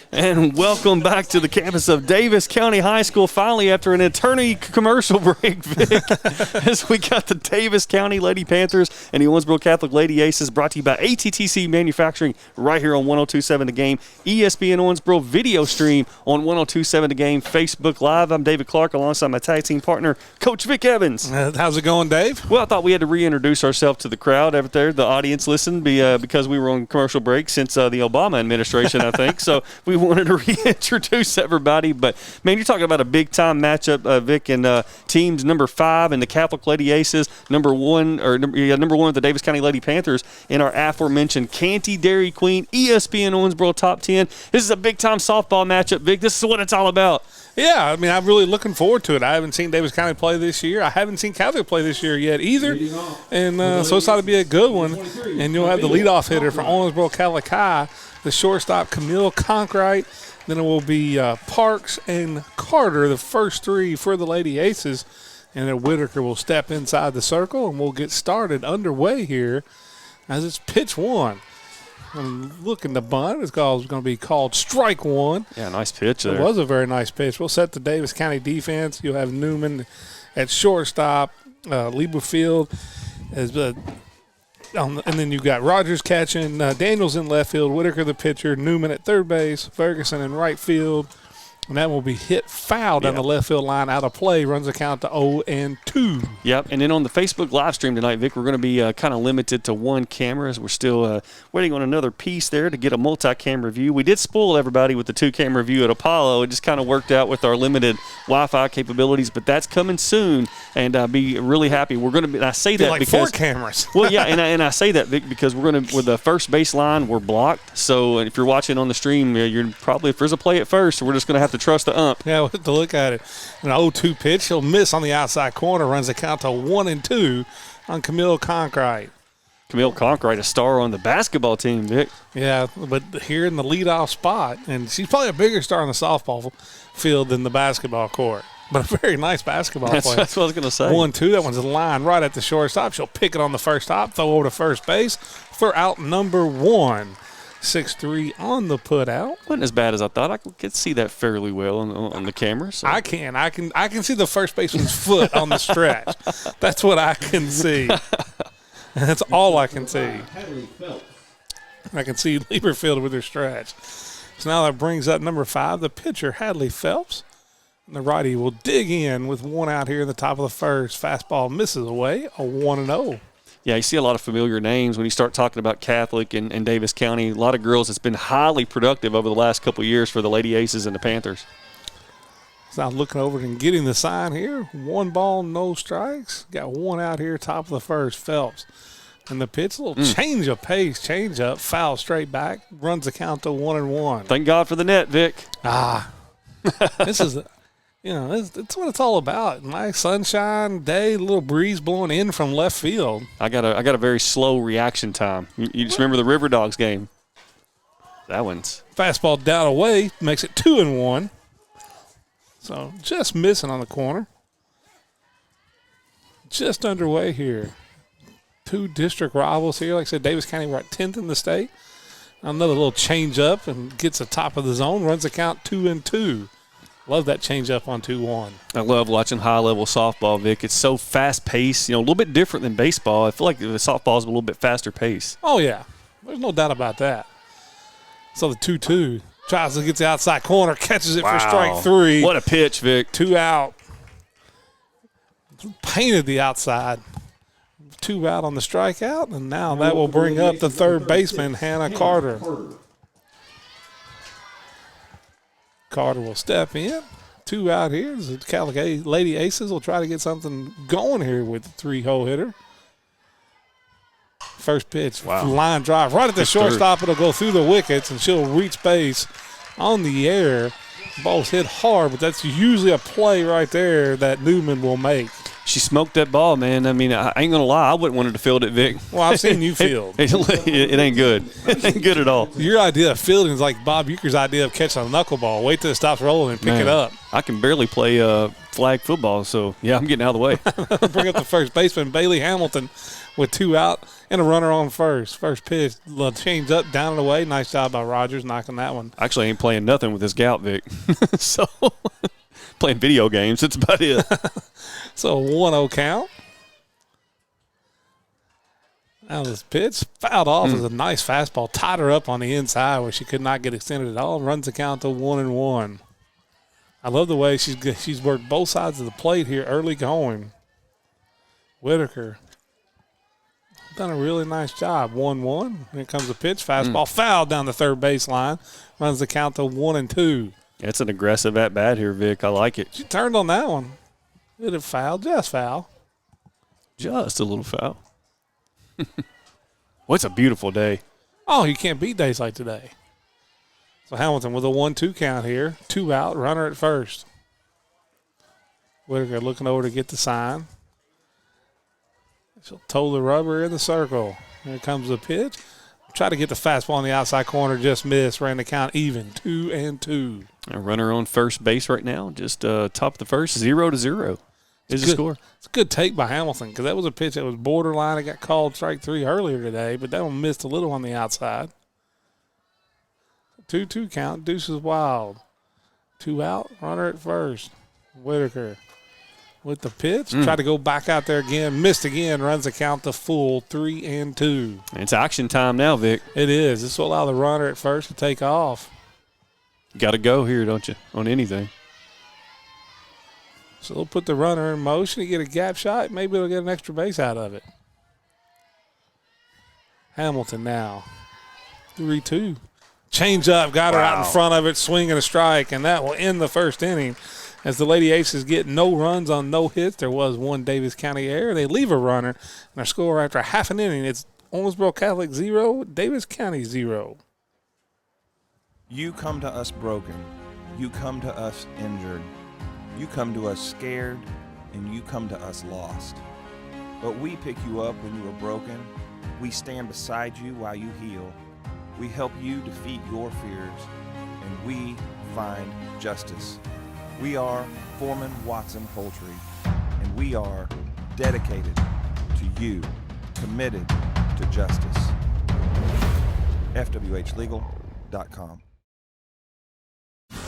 And welcome back to the campus of Daviess County High School, finally after an eternity commercial break, Vic, as we got the Daviess County Lady Panthers and the Owensboro Catholic Lady Aces, brought to you by ATTC Manufacturing right here on 102.7 The Game, ESPN Owensboro video stream on 102.7 The Game, Facebook Live. I'm David Clark alongside my tag team partner, Coach Vic Evans. How's it going, Dave? Well, I thought we had to reintroduce ourselves to the crowd out there. The audience listened because we were on commercial break since the Obama administration, I think. So we wanted to reintroduce everybody. But, man, you're talking about a big-time matchup, Vic, and teams number 5 and the Catholic Lady Aces, number 1 with the Daviess County Lady Panthers in our aforementioned Canty Dairy Queen ESPN Owensboro Top 10. This is a big-time softball matchup, Vic. This is what it's all about. Yeah, I mean, I'm really looking forward to it. I haven't seen Daviess County play this year. I haven't seen Catholic play this year yet either. And so it's ought to be a good one. And you'll have the leadoff hitter for Owensboro Catholic High, the shortstop Camille Conkright. Then it will be Parks and Carter, the first 3 for the Lady Aces. And then Whitaker will step inside the circle, and we'll get started underway here as it's pitch 1. I'm looking to bunt. It's going to be called strike 1. Yeah, nice pitch there. It was a very nice pitch. We'll set the Daviess County defense. You'll have Newman at shortstop, Lieberfield, and then you've got Rogers catching, Daniels in left field, Whitaker the pitcher, Newman at third base, Ferguson in right field. And that will be hit foul down the left field line, out of play, runs the count to 0-2. Yep, and then on the Facebook live stream tonight, Vic, we're going to be kind of limited to 1 camera as we're still waiting on another piece there to get a multi-camera view. We did spoil everybody with the 2-camera view at Apollo. It just kind of worked out with our limited Wi-Fi capabilities, but that's coming soon, and be really happy. We're going to be. And I say that like because 4 cameras. Well, yeah, and I say that, Vic, because we're going to with the first baseline we're blocked. So if you're watching on the stream, you're probably if there's a play at first, we're just going to have to trust the ump. Yeah, we'll have to look at it. An 0-2 pitch. He'll miss on the outside corner, runs the count to 1-2 on Camille Conkright. Camille Conkright, a star on the basketball team, Vic. Yeah, but here in the leadoff spot, and she's probably a bigger star on the softball field than the basketball court. But a very nice basketball player. That's what I was going to say. 1-2. That one's a line right at the shortstop. She'll pick it on the first hop, throw over to first base for out number 1. 6-3 on the put out. Wasn't as bad as I thought. I could see that fairly well on the camera. So. I can see the first baseman's foot on the stretch. That's what I can see. That's all I can see. I can see Lieberfield with her stretch. So now that brings up number 5, the pitcher, Hadley Phelps. And the righty will dig in with 1 out here in the top of the first. Fastball misses away, a 1-0. Yeah, you see a lot of familiar names when you start talking about Catholic and Daviess County. A lot of girls that's been highly productive over the last couple of years for the Lady Aces and the Panthers. So now looking over and getting the sign here. 1 ball, no strikes. Got 1 out here, top of the first, Phelps. And the pitch, a little change of pace, change up, foul straight back, runs the count to 1-1. Thank God for the net, Vic. This is – it's what it's all about. Nice sunshine day, a little breeze blowing in from left field. I got a very slow reaction time. You just remember the River Dogs game. That one's fastball down away, makes it 2-1. So just missing on the corner. Just underway here. 2 district rivals here. Like I said, Daviess County, we're at 10th in the state. Another little change up and gets the top of the zone, runs the count 2-2. Love that change up on 2-1. I love watching high-level softball, Vic. It's so fast-paced, a little bit different than baseball. I feel like the softball is a little bit faster pace. Oh, yeah. There's no doubt about that. So the 2-2 tries to get the outside corner, catches it for strike 3. What a pitch, Vic. 2 out. Painted the outside. 2 out on the strikeout, and now that will bring up the third baseman, Hannah Carter. Carter will step in. 2 out here. The Catholic Lady Aces will try to get something going here with the 3-hole hitter. First pitch, line drive right at the shortstop. It'll go through the wickets, and she'll reach base on the air. Ball's hit hard, but that's usually a play right there that Newman will make. She smoked that ball, man. I mean, I ain't going to lie. I wouldn't want her to field it, Vic. Well, I've seen you field. It ain't good. It ain't good at all. Your idea of fielding is like Bob Euchre's idea of catching a knuckleball. Wait till it stops rolling and pick it up. I can barely play flag football, so, yeah, I'm getting out of the way. Bring up the first baseman, Bailey Hamilton, with 2 out and a runner on first. First pitch, change up, down and away. Nice job by Rogers knocking that one. Actually, I ain't playing nothing with this gout, Vic. So, playing video games. That's about it. So, 1-0 count. Now this pitch fouled off as a nice fastball. Tied her up on the inside where she could not get extended at all. Runs the count to 1-1. I love the way she's worked both sides of the plate here early going. Whitaker done a really nice job. 1-1. Here comes the pitch. Fastball fouled down the third baseline. Runs the count to 1-2. That's an aggressive at-bat here, Vic. I like it. She turned on that one. Did it foul? Just foul. Just a little foul. Well, it's a beautiful day. Oh, you can't beat days like today. So Hamilton with a 1-2 count here. 2 out, runner at first. Whitaker looking over to get the sign. She'll toe the rubber in the circle. Here comes the pitch. Try to get the fastball on the outside corner, just missed. Ran the count even, 2-2. A runner on first base right now, just top of the first, 0-0 is the score. It's a good take by Hamilton because that was a pitch that was borderline. It got called strike 3 earlier today, but that one missed a little on the outside. 2-2 count, Deuces Wild. 2 out, runner at first. Whitaker with the pitch. Tried to go back out there again, missed again, runs the count to full, 3-2. It's action time now, Vic. It is. This will allow the runner at first to take off. Got to go here, don't you, on anything. So they'll put the runner in motion to get a gap shot. Maybe they'll get an extra base out of it. Hamilton now. 3-2. Change up, got her out in front of it, swinging a strike, and that will end the first inning. As the Lady Aces get no runs on no hits, there was one Daviess County error. They leave a runner, and our score after half an inning, it's Owensboro Catholic 0, Daviess County 0. You come to us broken. You come to us injured. You come to us scared, and you come to us lost. But we pick you up when you are broken. We stand beside you while you heal. We help you defeat your fears, and we find justice. We are Foreman Watson Poultry, and we are dedicated to you, committed to justice. FWHlegal.com.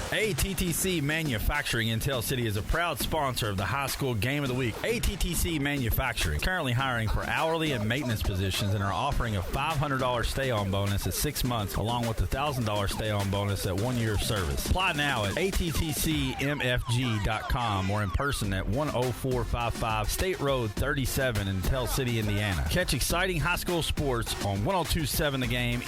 ATTC Manufacturing in Tell City is a proud sponsor of the high school game of the week. ATTC Manufacturing currently hiring for hourly and maintenance positions and are offering a $500 stay-on bonus at 6 months along with a $1,000 stay-on bonus at 1 year of service. Apply now at attcmfg.com or in person at 10455 State Road 37 in Tell City, Indiana. Catch exciting high school sports on 102.7 The Game.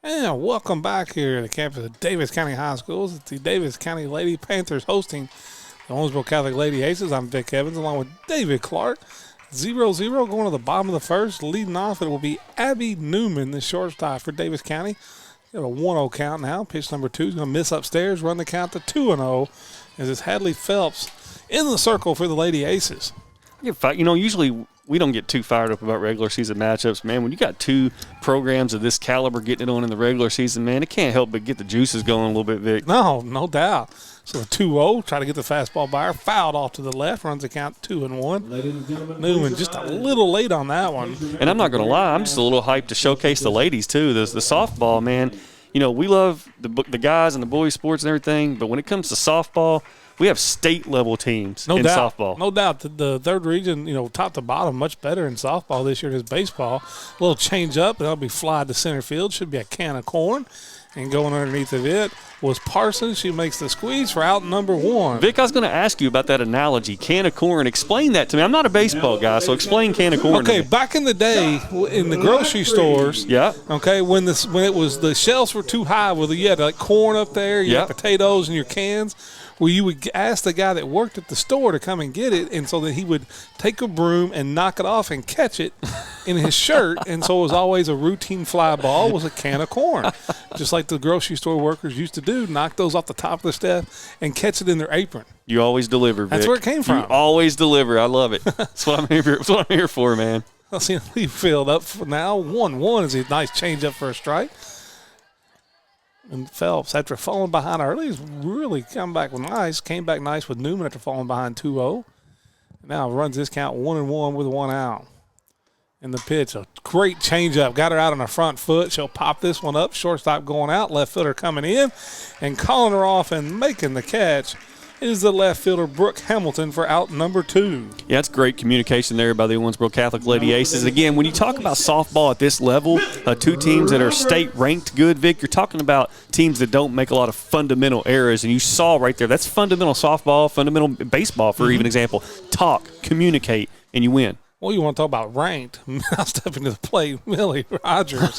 And welcome back here to the campus of Daviess County High Schools. It's the Daviess County Lady Panthers hosting the Owensboro Catholic Lady Aces. I'm Vic Evans along with David Clark. 0-0 going to the bottom of the first. Leading off, it will be Abby Newman, the shortstop for Daviess County. Got a 1-0 count now. Pitch number 2 is going to miss upstairs, run the count to 2-0 as it's Hadley Phelps in the circle for the Lady Aces. You know, usually we don't get too fired up about regular season matchups, man. When you got 2 programs of this caliber getting it on in the regular season, man, it can't help but get the juices going a little bit, Vic. No doubt. So the 2-0, try to get the fastball by her, fouled off to the left, runs the count 2-1. Newman just a little late on that one. And I'm not going to lie, I'm just a little hyped to showcase the ladies, too. The softball, man, we love the guys and the boys sports and everything, but when it comes to softball, we have state-level teams in softball. No doubt. The third region, top to bottom, much better in softball this year than baseball. A little change up, and that'll be fly to center field. Should be a can of corn. And going underneath of it was Parsons. She makes the squeeze for out number 1. Vic, I was going to ask you about that analogy, can of corn. Explain that to me. I'm not a baseball guy, so explain can of corn. Okay, back in the day in the grocery stores, okay, when it was the shelves were too high, you had like corn up there, you had potatoes in your cans, where you would ask the guy that worked at the store to come and get it, and so that he would take a broom and knock it off and catch it in his shirt, and so it was always a routine fly ball was a can of corn, just like the grocery store workers used to do, knock those off the top of the step and catch it in their apron. You always deliver, Vic. That's where it came from. You always deliver. I love it. That's what I'm here for. That's what I'm here for, man. I'll see him filled up for now. 1-1 is a nice change up for a strike. And Phelps, after falling behind early, has really came back nice with Newman after falling behind 2-0. Now runs this count 1-1 with 1 out. And the pitch, a great changeup. Got her out on her front foot. She'll pop this one up. Shortstop going out. Left fielder coming in and calling her off and making the catch is the left fielder, Brooke Hamilton, for out number 2. Yeah, that's great communication there by the Owensboro Catholic Lady Aces. Again, when you talk about softball at this level, 2 teams that are state-ranked good, Vic, you're talking about teams that don't make a lot of fundamental errors. And you saw right there, that's fundamental softball, fundamental baseball, for even example. Talk, communicate, and you win. Well, you want to talk about ranked. Now stepping to the plate, Millie Rogers,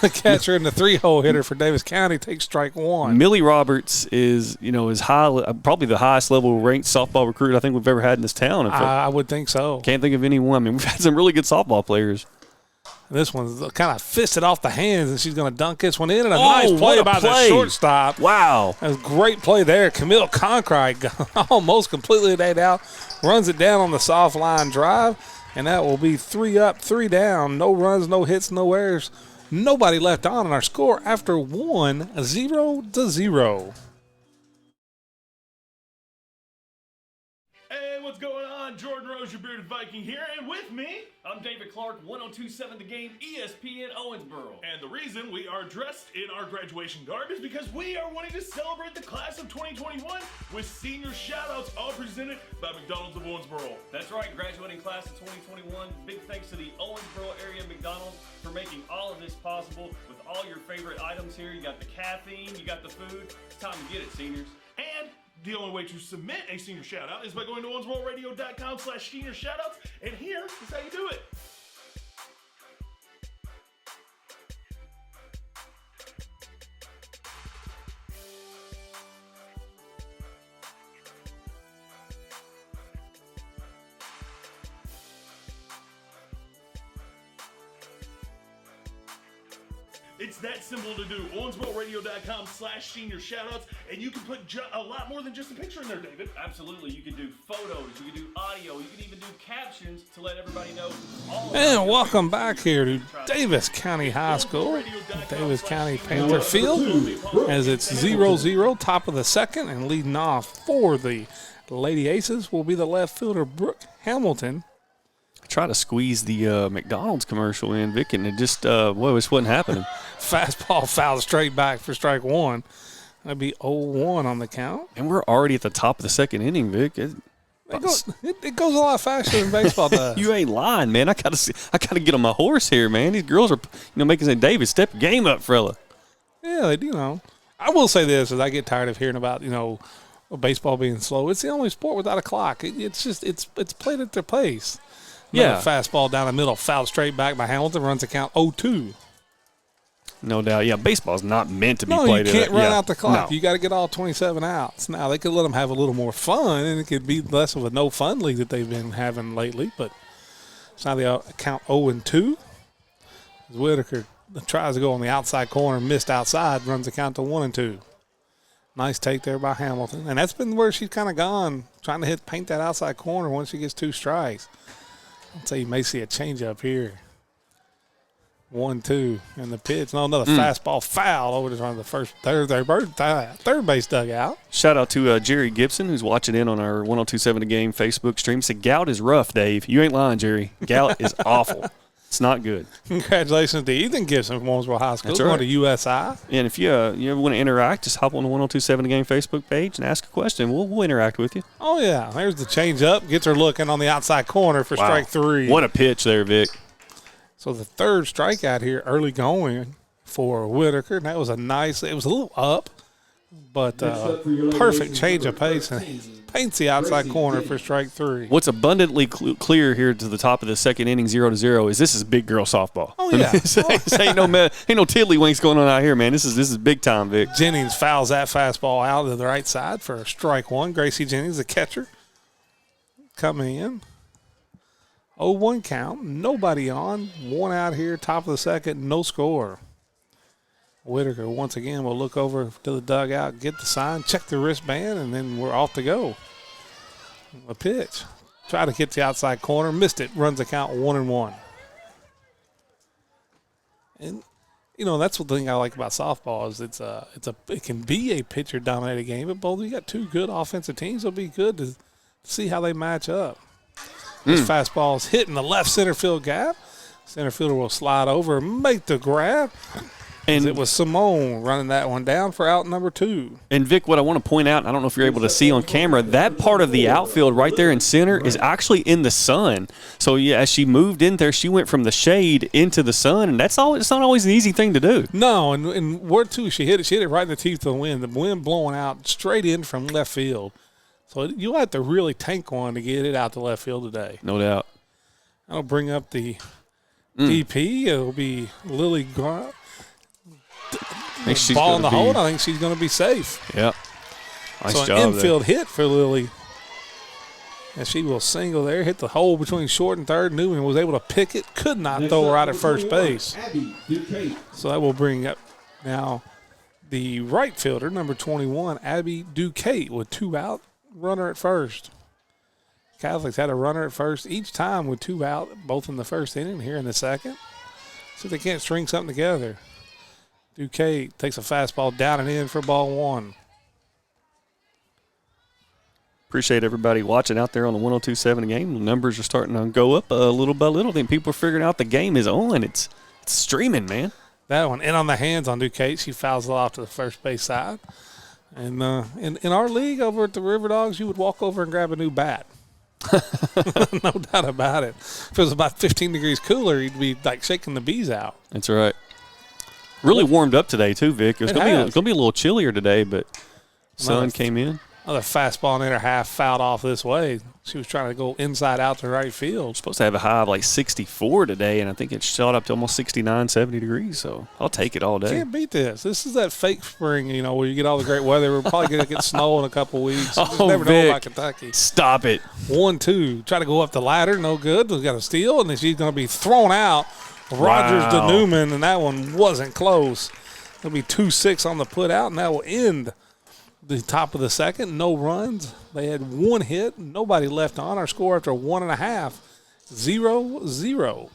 the catcher and the 3-hole hitter for Daviess County, takes strike 1. Millie Roberts is, is high, probably the highest level ranked softball recruit I think we've ever had in this town. I would think so. Can't think of anyone. I mean, we've had some really good softball players. This one's kind of fisted off the hands, and she's going to dunk this one in. And a nice play by the shortstop. Wow. That was a great play there. Camille Concrite almost completely laid out, runs it down on the soft line drive. And that will be 3 up, 3 down. No runs, no hits, no errors. Nobody left on in our score after 1-0. Hey, what's going on? Jordan Rose, your bearded Viking here, and with me, I'm David Clark, 102.7 The Game, ESPN Owensboro. And the reason we are dressed in our graduation garb is because we are wanting to celebrate the class of 2021 with senior shoutouts, all presented by McDonald's of Owensboro. That's right, graduating class of 2021. Big thanks to the Owensboro area McDonald's for making all of this possible with all your favorite items here. You got the caffeine, you got the food. It's time to get it, seniors. And the only way to submit a senior shoutout is by going to owensbororadio.com/senior shoutouts, and here is how you do it. It's that simple to do. owensbororadio.com/senior shoutouts, and you can put a lot more than just a picture in there, David. Absolutely. You can do photos, you can do audio, you can even do captions to let everybody know. And welcome back here to Daviess County High School, Daviess County Panther Field, as it's 0-0, top of the second, and leading off for the Lady Aces will be the left fielder, Brooke Hamilton. Try to squeeze the McDonald's commercial in, Vic, and it just this wasn't happening. Fastball fouled straight back for strike 1. That'd be 0-1 on the count. And we're already at the top of the second inning, Vic. It goes a lot faster than baseball does. You ain't lying, man. I gotta get on my horse here, man. These girls are making say, David, step your game up, fella. Yeah, I will say this, as I get tired of hearing about baseball being slow. It's the only sport without a clock. It's played at their pace. Another fastball down the middle, fouled straight back by Hamilton, runs the count 0-2. No doubt. Yeah, baseball's not meant to be played. No, you can't run out the clock. No. You got to get all 27 outs. Now, they could let them have a little more fun, and it could be less of a no-fun league that they've been having lately. But it's now the count 0-2. As Whitaker tries to go on the outside corner, missed outside, runs the count to 1-2. Nice take there by Hamilton. And that's been where she's kind of gone, trying to paint that outside corner once she gets 2 strikes. I'd say you may see a changeup here. 1-2, and the pitch. No, another fastball foul over the third base dugout. Shout out to Jerry Gibson, who's watching in on our 102.7 The Game Facebook stream. Said, gout is rough, Dave. You ain't lying, Jerry. Gout is awful. It's not good. Congratulations to Ethan Gibson from Owensboro High School. That's Going right. to USI. And if you ever want to interact, just hop on the 102.7 The Game Facebook page and ask a question. We'll interact with you. Oh, yeah. There's the change up. Gets her looking on the outside corner for strike 3. What a pitch there, Vic. So the third strikeout here early going for Whitaker. And that was it was a little up, but perfect change of pace. And paints the outside corner for strike 3. What's abundantly clear here to the top of the second inning, 0-0, is this is big girl softball. Oh, yeah. This ain't no tiddlywinks going on out here, man. This is big time, Vic. Jennings fouls that fastball out to the right side for strike 1. Gracie Jennings, the catcher, coming in. 0-1 count. Nobody on. 1 out here, top of the second, no score. Whitaker once again will look over to the dugout, get the sign, check the wristband, and then we're off to go. A pitch. Try to hit the outside corner. Missed it. Runs the count 1-1. And, that's the thing I like about softball is it can be a pitcher-dominated game, but both you got two good offensive teams. It'll be good to see how they match up. This fastball is hitting the left center field gap. Center fielder will slide over, make the grab. And it was Simone running that one down for out number 2. And, Vic, what I want to point out, I don't know if you're able to see on camera, that part of the outfield right there in center is actually in the sun. So, yeah, as she moved in there, she went from the shade into the sun, and it's not always an easy thing to do. No, and where to, she hit it right in the teeth of the wind blowing out straight in from left field. So you'll have to really tank one to get it out to left field today. No doubt. I'll bring up the DP. It'll be Lily Grant. Ball in the hold. I think she's going to be safe. Yep. Nice so job an infield there. hit for Lily. And she will single there, hit the hole between short and third. Newman was able to pick it, could not throw her out at first base. So that will bring up now the right fielder, number 21, Abby Duquette, with 2 out, runner at first. Catholics had a runner at first each time with 2 out, both in the first inning, here in the second. See if they can't string something together. Duquette takes a fastball down and in for ball 1. Appreciate everybody watching out there on the 102.7 Game. The numbers are starting to go up little by little. Then people are figuring out the game is on. It's streaming, man. That one in on the hands on Duquette. She fouls it off to the first base side. And in our league over at the River Dogs, you would walk over and grab a new bat. No doubt about it. If it was about 15 degrees cooler, you'd be like shaking the bees out. That's right. Really warmed up today too, Vic. It's going to be a little chillier today, but sun came in. Another fastball in her half fouled off this way. She was trying to go inside out to right field. Supposed to have a high of like 64 today, and I think it shot up to almost 69, 70 degrees. So I'll take it all day. Can't beat this. This is that fake spring, where you get all the great weather. We're probably going to get snow in a couple weeks. You just never know about Kentucky. Stop it. 1-2. Try to go up the ladder. No good. We got a steal, and then she's going to be thrown out. Rogers to Newman, and that one wasn't close. It'll be 2-6 on the put out, and that will end the top of the second. No runs. They had 1 hit. Nobody left on. Our score after 1.5, 0-0.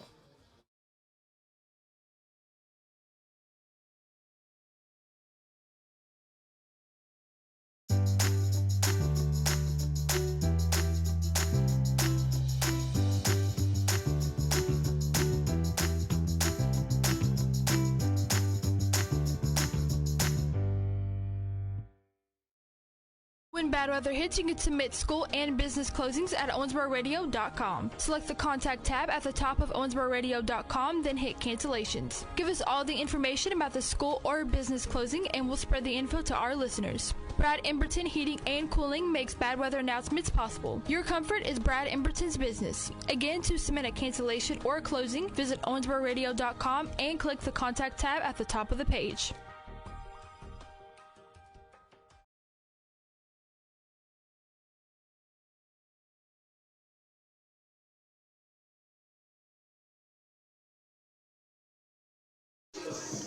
When bad weather hits, you can submit school and business closings at owensbororadio.com. Select the contact tab at the top of owensbororadio.com, then hit cancellations. Give us all the information about the school or business closing, and we'll spread the info to our listeners. Brad Emberton Heating and Cooling makes bad weather announcements possible. Your comfort is Brad Emberton's business. Again, to submit a cancellation or a closing, visit owensbororadio.com and click the contact tab at the top of the page.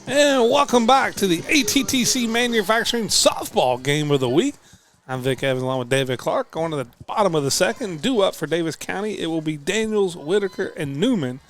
And welcome back to the ATTC Manufacturing Softball Game of the Week. I'm Vic Evans along with David Clark. Going to the bottom of the second, due up for Davis County. It will be Daniels, Whitaker, and Newman.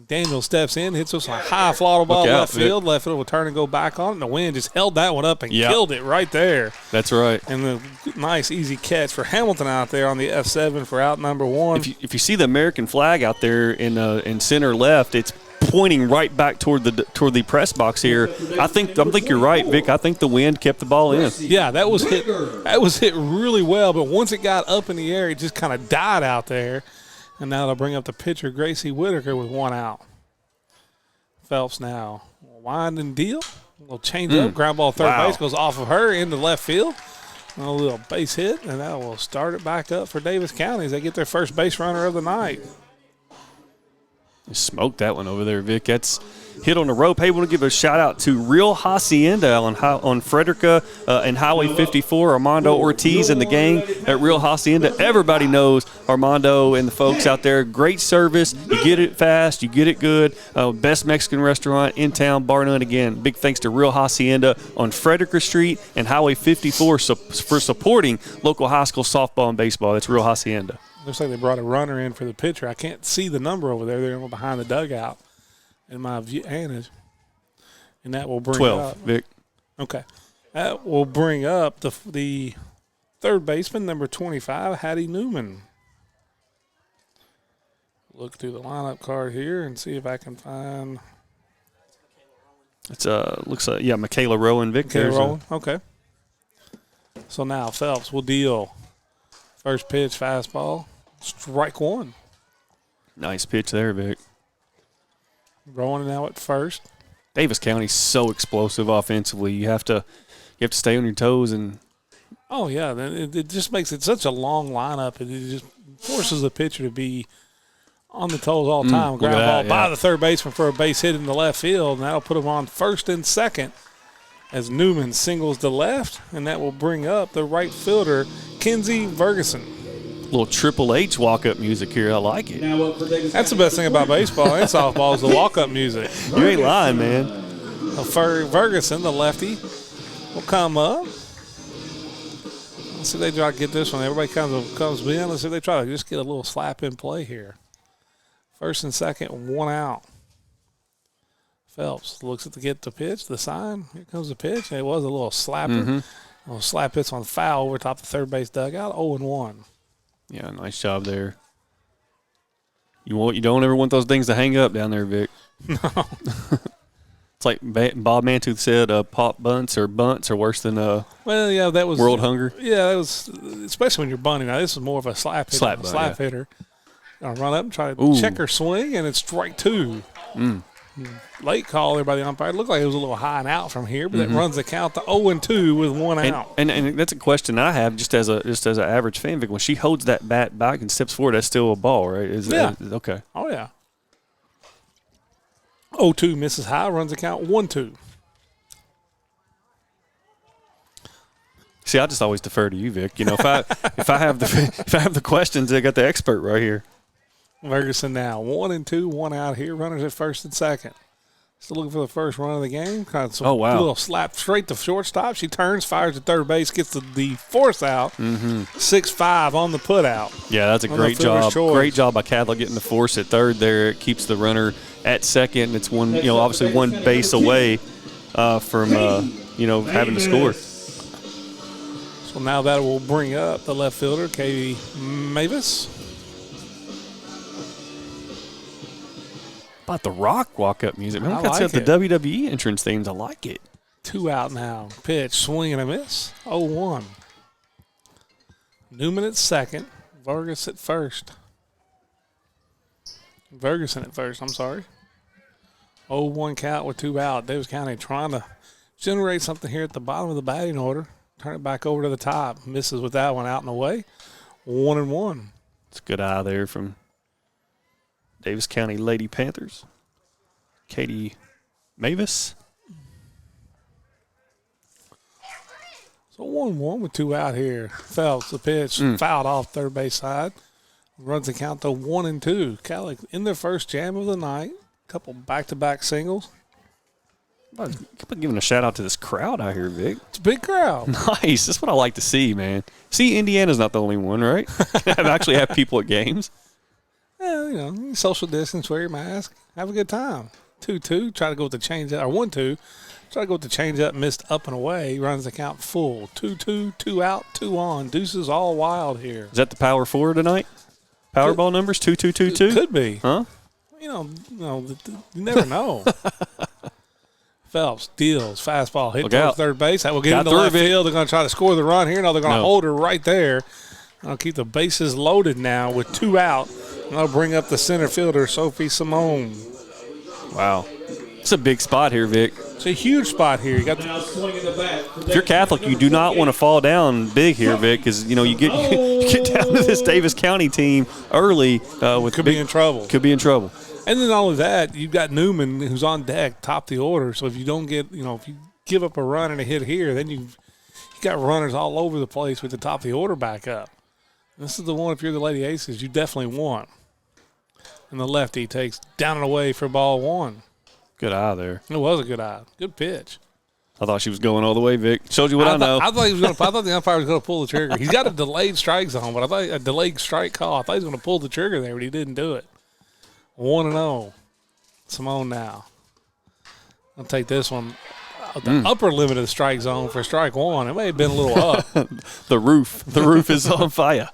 Daniel steps in, hits us a high fly ball left field. Left field will turn and go back on it. And the wind just held that one up and killed it right there. That's right. And the nice, easy catch for Hamilton out there on the F7 for out number 1. If you see the American flag out there in center left, it's pointing right back toward the press box here. I think you're right, Vic. I think the wind kept the ball in. Yeah, that was hit. That was hit really well, but once it got up in the air, it just kind of died out there. And now they'll bring up the pitcher, Gracie Whitaker, with 1 out. Phelps now wind and deal. A little change up, ground ball third base, goes off of her into left field. A little base hit, and that will start it back up for Davis County as they get their first base runner of the night. Smoked that one over there, Vic. That's hit on the rope. Hey, we want to give a shout-out to Real Hacienda on Frederica and Highway 54, Armando Ortiz and the gang at Real Hacienda. Everybody knows Armando and the folks out there. Great service. You get it fast. You get it good. Best Mexican restaurant in town, bar none. Again, big thanks to Real Hacienda on Frederica Street and Highway 54 for supporting local high school softball and baseball. That's Real Hacienda. Looks like they brought a runner in for the pitcher. I can't see the number over there. They're behind the dugout in my advantage. And that will bring 12, up. Vic. Okay. That will bring up the third baseman, number 25, Hattie Newman. Look through the lineup card here and see if I can find. It's looks like Michaela Rowan, Vic. Michaela Rowan. Okay. So now Phelps will deal. First pitch, fastball, strike 1. Nice pitch there, Vic. Rolling now at first. Davis County's so explosive offensively. You have to stay on your toes and. Oh yeah, it just makes it such a long lineup. It just forces the pitcher to be on the toes all the time. Ground ball by the third baseman for a base hit in the left field, and that'll put him on first and second as Newman singles to left, and that will bring up the right fielder, Kenzie Ferguson. Little Triple H walk-up music here. I like it. That's the best thing about baseball and softball is the walk-up music. You ain't lying, man. Ferguson, the lefty, will come up. Let's see if they try to get this one. Everybody comes in. Let's see if they try to just get a little slap in play here. First and second, 1 out. Phelps looks at the pitch, the sign. Here comes the pitch. It was a little slapper. A little slap hits on foul over top the third base dugout. 0-1. Yeah, nice job there. You don't ever want those things to hang up down there, Vic. No. It's like Bob Mantooth said, pop bunts are worse than that was world hunger. Yeah, that was especially when you're bunting. Now this is more of a slap hitter. I'll run up and try to check her swing, and it's strike 2. Late call there by the umpire. It looked like it was a little high and out from here, but it runs the count to 0-2 with 1 out. And that's a question I have just as an average fan, Vic. When she holds that bat back and steps forward, that's still a ball, right? Okay. Oh yeah. 0-2 misses high, runs the count 1-2. See, I just always defer to you, Vic. You know, if I have the questions, I got the expert right here. Ferguson now 1-2, 1 out here. Runners at first and second. Still looking for the first run of the game. A little slap straight to shortstop. She turns, fires to third base, gets the force out. 6-5 on the put out. Yeah, that's a great job. Great job by Cadler getting the force at third there. It keeps the runner at second. It's obviously one base away from having to score. So now that will bring up the left fielder, Katie Mavis. About the Rock walk-up music. Man, I said the WWE entrance themes. I like it. 2 out now. Pitch, swing and a miss. 0-1. Newman at second. Ferguson at first. I'm sorry. 0-1 count with 2 out. Davis County trying to generate something here at the bottom of the batting order. Turn it back over to the top. Misses with that one out and away. 1-1. It's a good eye there from Davis County Lady Panthers. Katie Mavis. So 1-1 with 2 out here. Phelps, the pitch, fouled off third base side. Runs the count to 1-2. Cali in their first jam of the night. Couple back-to-back singles. Keep giving a shout-out to this crowd out here, Vic. It's a big crowd. Nice. That's what I like to see, man. See, Indiana's not the only one, right? Actually have people at games. Yeah, social distance, wear your mask. Have a good time. 2-2. Try to go with the change up. Or 1-2. Try to go with the change up. Missed up and away. Runs the count full. 2-2. 2 out. 2 on. Deuces all wild here. Is that the power four tonight? Powerball numbers 2-2-2-2. Could be. Huh? You never know. Phelps deals fastball hit towards third base. That will get into left field. They're going to try to score the run here. No, they're going to hold her right there. I'll keep the bases loaded now with 2 out. And I'll bring up the center fielder, Sophie Simone. Wow. It's a big spot here, Vic. It's a huge spot here. You got if you're Catholic, you do not want to fall down big here, Vic, because you get down to this Daviess County team early. Could be in trouble. Could be in trouble. And then not only that, you've got Newman who's on deck, top the order. So if you don't get, if you give up a run and a hit here, then you got runners all over the place with the top of the order back up. This is the one, if you're the Lady Aces, you definitely want. And the lefty takes down and away for ball 1. Good eye there. It was a good eye. Good pitch. I thought she was going all the way, Vic. Showed you what I know. I thought the umpire was going to pull the trigger. He's got a delayed strike zone, but I thought a delayed strike call. I thought he was going to pull the trigger there, but he didn't do it. 1-0. Simone now. I'll take this one. The upper limit of the strike zone for strike 1. It may have been a little up. The roof is on fire.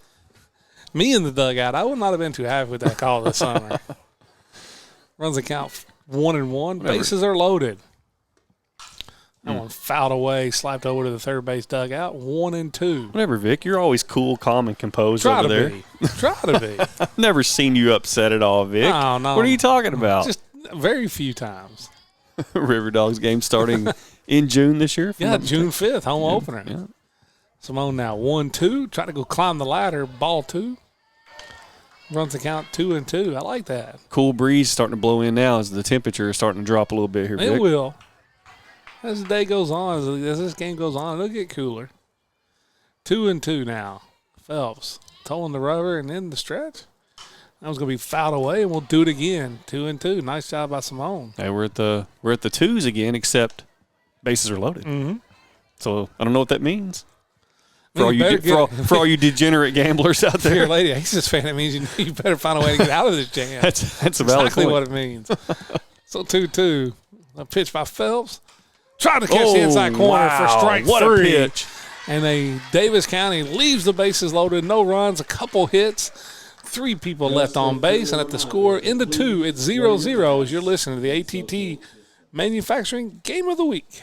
Me in the dugout, I would not have been too happy with that call this summer. Runs the count 1-1. Bases are loaded. That one fouled away, slapped over to the third base dugout. 1-2. Whatever, Vic. You're always cool, calm, and composed over there. Try to be. I've never seen you upset at all, Vic. No. What are you talking about? Just very few times. River Dogs game starting in June this year? Yeah, June 5th, home opener. Yeah. Simone now 1-2. Try to go climb the ladder. Ball 2. Runs the count 2-2. I like that. Cool breeze starting to blow in now as the temperature is starting to drop a little bit here, Vic. It will. As the day goes on, as this game goes on, it'll get cooler. 2-2 now. Phelps towing the rubber and in the stretch. That was going to be fouled away, and we'll do it again. 2-2. Nice job by Simone. Hey, we're at the twos again, except bases are loaded. Mm-hmm. So I don't know what that means. For all you degenerate gamblers out there. If you're a Lady Aces fan, it means you better find a way to get out of this jam. That's a valid exactly point. what it means. So 2-2. A pitch by Phelps. Trying to catch the inside corner for strike 3. What a pitch. And Daviess County leaves the bases loaded. No runs, a couple hits. 3 people left on base. And at the score, into 2, it's 0-0 as you're listening to the ATT Manufacturing Game of the Week.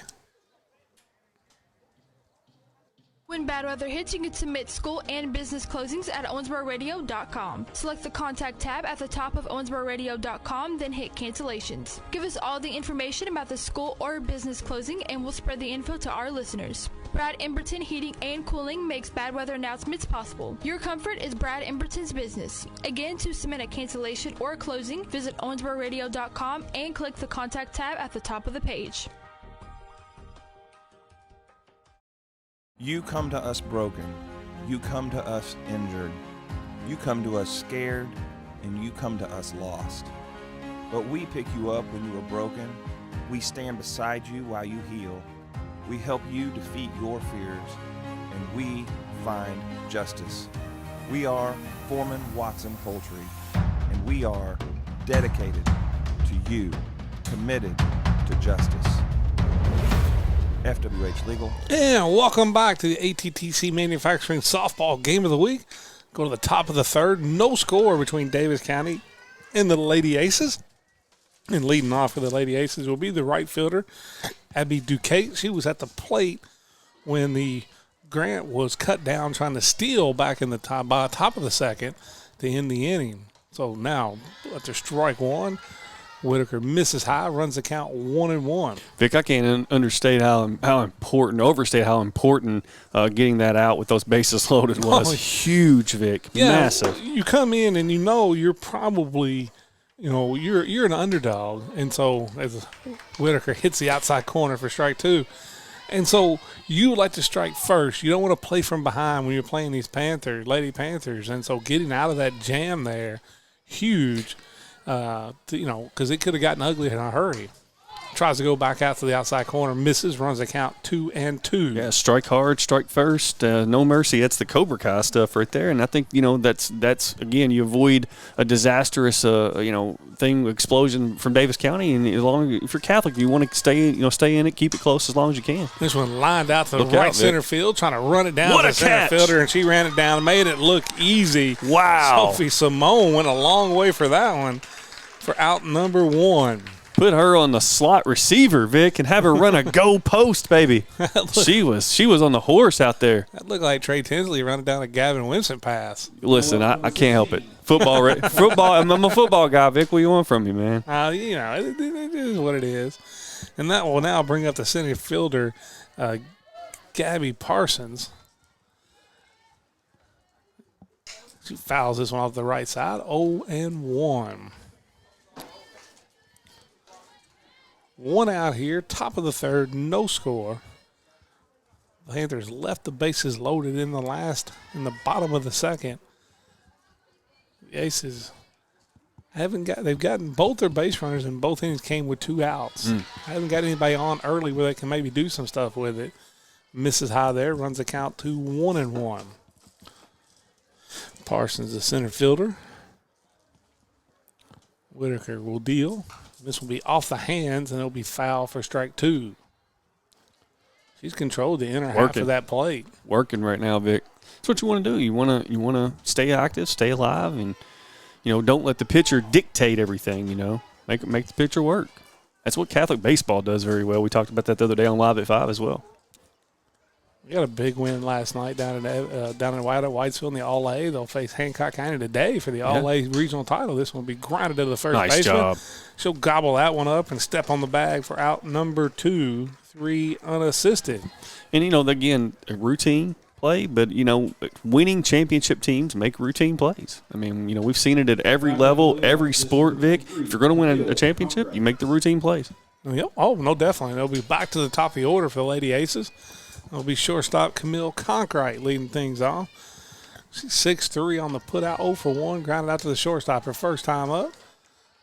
When bad weather hits, you can submit school and business closings at owensbororadio.com. Select the contact tab at the top of owensbororadio.com, then hit cancellations. Give us all the information about the school or business closing, and we'll spread the info to our listeners. Brad Emberton Heating and Cooling makes bad weather announcements possible. Your comfort is Brad Emberton's business. Again, to submit a cancellation or a closing, visit owensbororadio.com and click the contact tab at the top of the page. You come to us broken. You come to us injured. You come to us scared, and you come to us lost. But we pick you up when you are broken. We stand beside you while you heal. We help you defeat your fears, and we find justice. We are Foreman Watson Poultry, and we are dedicated to you, committed to justice. FWH Legal. And welcome back to the ATTC Manufacturing Softball Game of the Week. Go to the top of the third. No score between Daviess County and the Lady Aces. And leading off for the Lady Aces will be the right fielder, Abby Duquette. She was at the plate when the Grant was cut down trying to steal back in the top of the second to end the inning. So now, after strike 1, Whitaker misses high, runs the count 1-1. Vic, I can't overstate how important getting that out with those bases loaded was. Oh, huge, Vic. Yeah, massive. You come in and you're probably, you're an underdog. And so as Whitaker hits the outside corner for strike 2. And so you would like to strike first. You don't want to play from behind when you're playing these Lady Panthers. And so getting out of that jam there, huge. Because it could have gotten ugly in a hurry. Tries to go back out to the outside corner. Misses. Runs the count 2-2. Yeah, strike hard, strike first, no mercy. That's the Cobra Kai stuff right there. And I think, that's again, you avoid a disastrous, explosion from Daviess County. And if you're Catholic, you want to stay in it, keep it close as long as you can. This one lined out to the right center field, trying to run it down What to a the center catch. fielder, and she ran it down and made it look easy. Wow. Sophie Simone went a long way for that one for out number 1. Put her on the slot receiver, Vic, and have her run a go post, baby. She was on the horse out there. That looked like Trey Tinsley running down a Gavin Winston pass. Listen, I can't help it. Football. I'm a football guy, Vic. What do you want from me, man? It is what it is. And that will now bring up the center fielder, Gabby Parsons. She fouls this one off the right side. 0-1. 1 out here, top of the third, no score. The Panthers left the bases loaded in the bottom of the second. The Aces they've gotten both their base runners, and both innings came with 2 outs. Haven't got anybody on early where they can maybe do some stuff with it. Misses high there, runs the count to 1-1. Parsons, the center fielder. Whitaker will deal. This will be off the hands, and it'll be foul for strike 2. She's controlled the inner half of that plate. Working right now, Vic. That's what you want to do. You want to stay active, stay alive, and don't let the pitcher dictate everything. Make the pitcher work. That's what Catholic baseball does very well. We talked about that the other day on Live at 5 as well. We got a big win last night down in Whitesville in the All-A. They'll face Hancock County today for the All-A regional title. This one will be grounded to the first baseman. Job. She'll gobble that one up and step on the bag for out number 2, 3 unassisted. And, again, a routine play, but, winning championship teams make routine plays. I mean, we've seen it at every level, every sport, Vic. If you're going to win a championship, you make the routine plays. Yep. Oh, no, definitely. They'll be back to the top of the order for the Lady Aces. It'll be shortstop Camille Conkright leading things off. She's 6'3" on the put-out, 0 for 1, grounded out to the shortstop her first time up.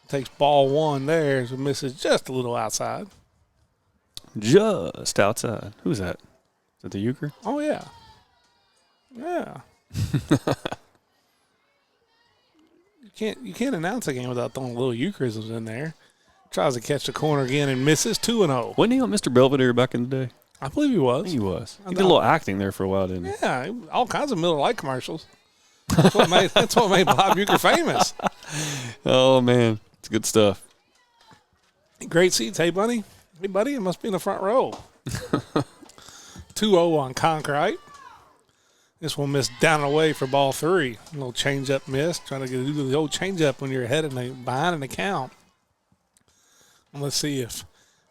Takes ball 1 there, so misses just a little outside. Just outside. Who's that? Is that the Euchre? Oh, yeah. Yeah. You can't announce a game without throwing little Euchrisms in there. Tries to catch the corner again and misses 2-0. Wasn't he on Mr. Belvedere back in the day? I believe he was. He was. He did a little acting there for a while, didn't he? Yeah, all kinds of Miller Lite commercials. That's what made Bob Euchre famous. Oh, man. It's good stuff. Great seats. Hey, buddy. Hey, buddy, it must be in the front row. 2-0 on Conkright. This one missed down and away for ball 3. A little change-up miss. Trying to do the old change-up when you're ahead behind in the count. And let's see if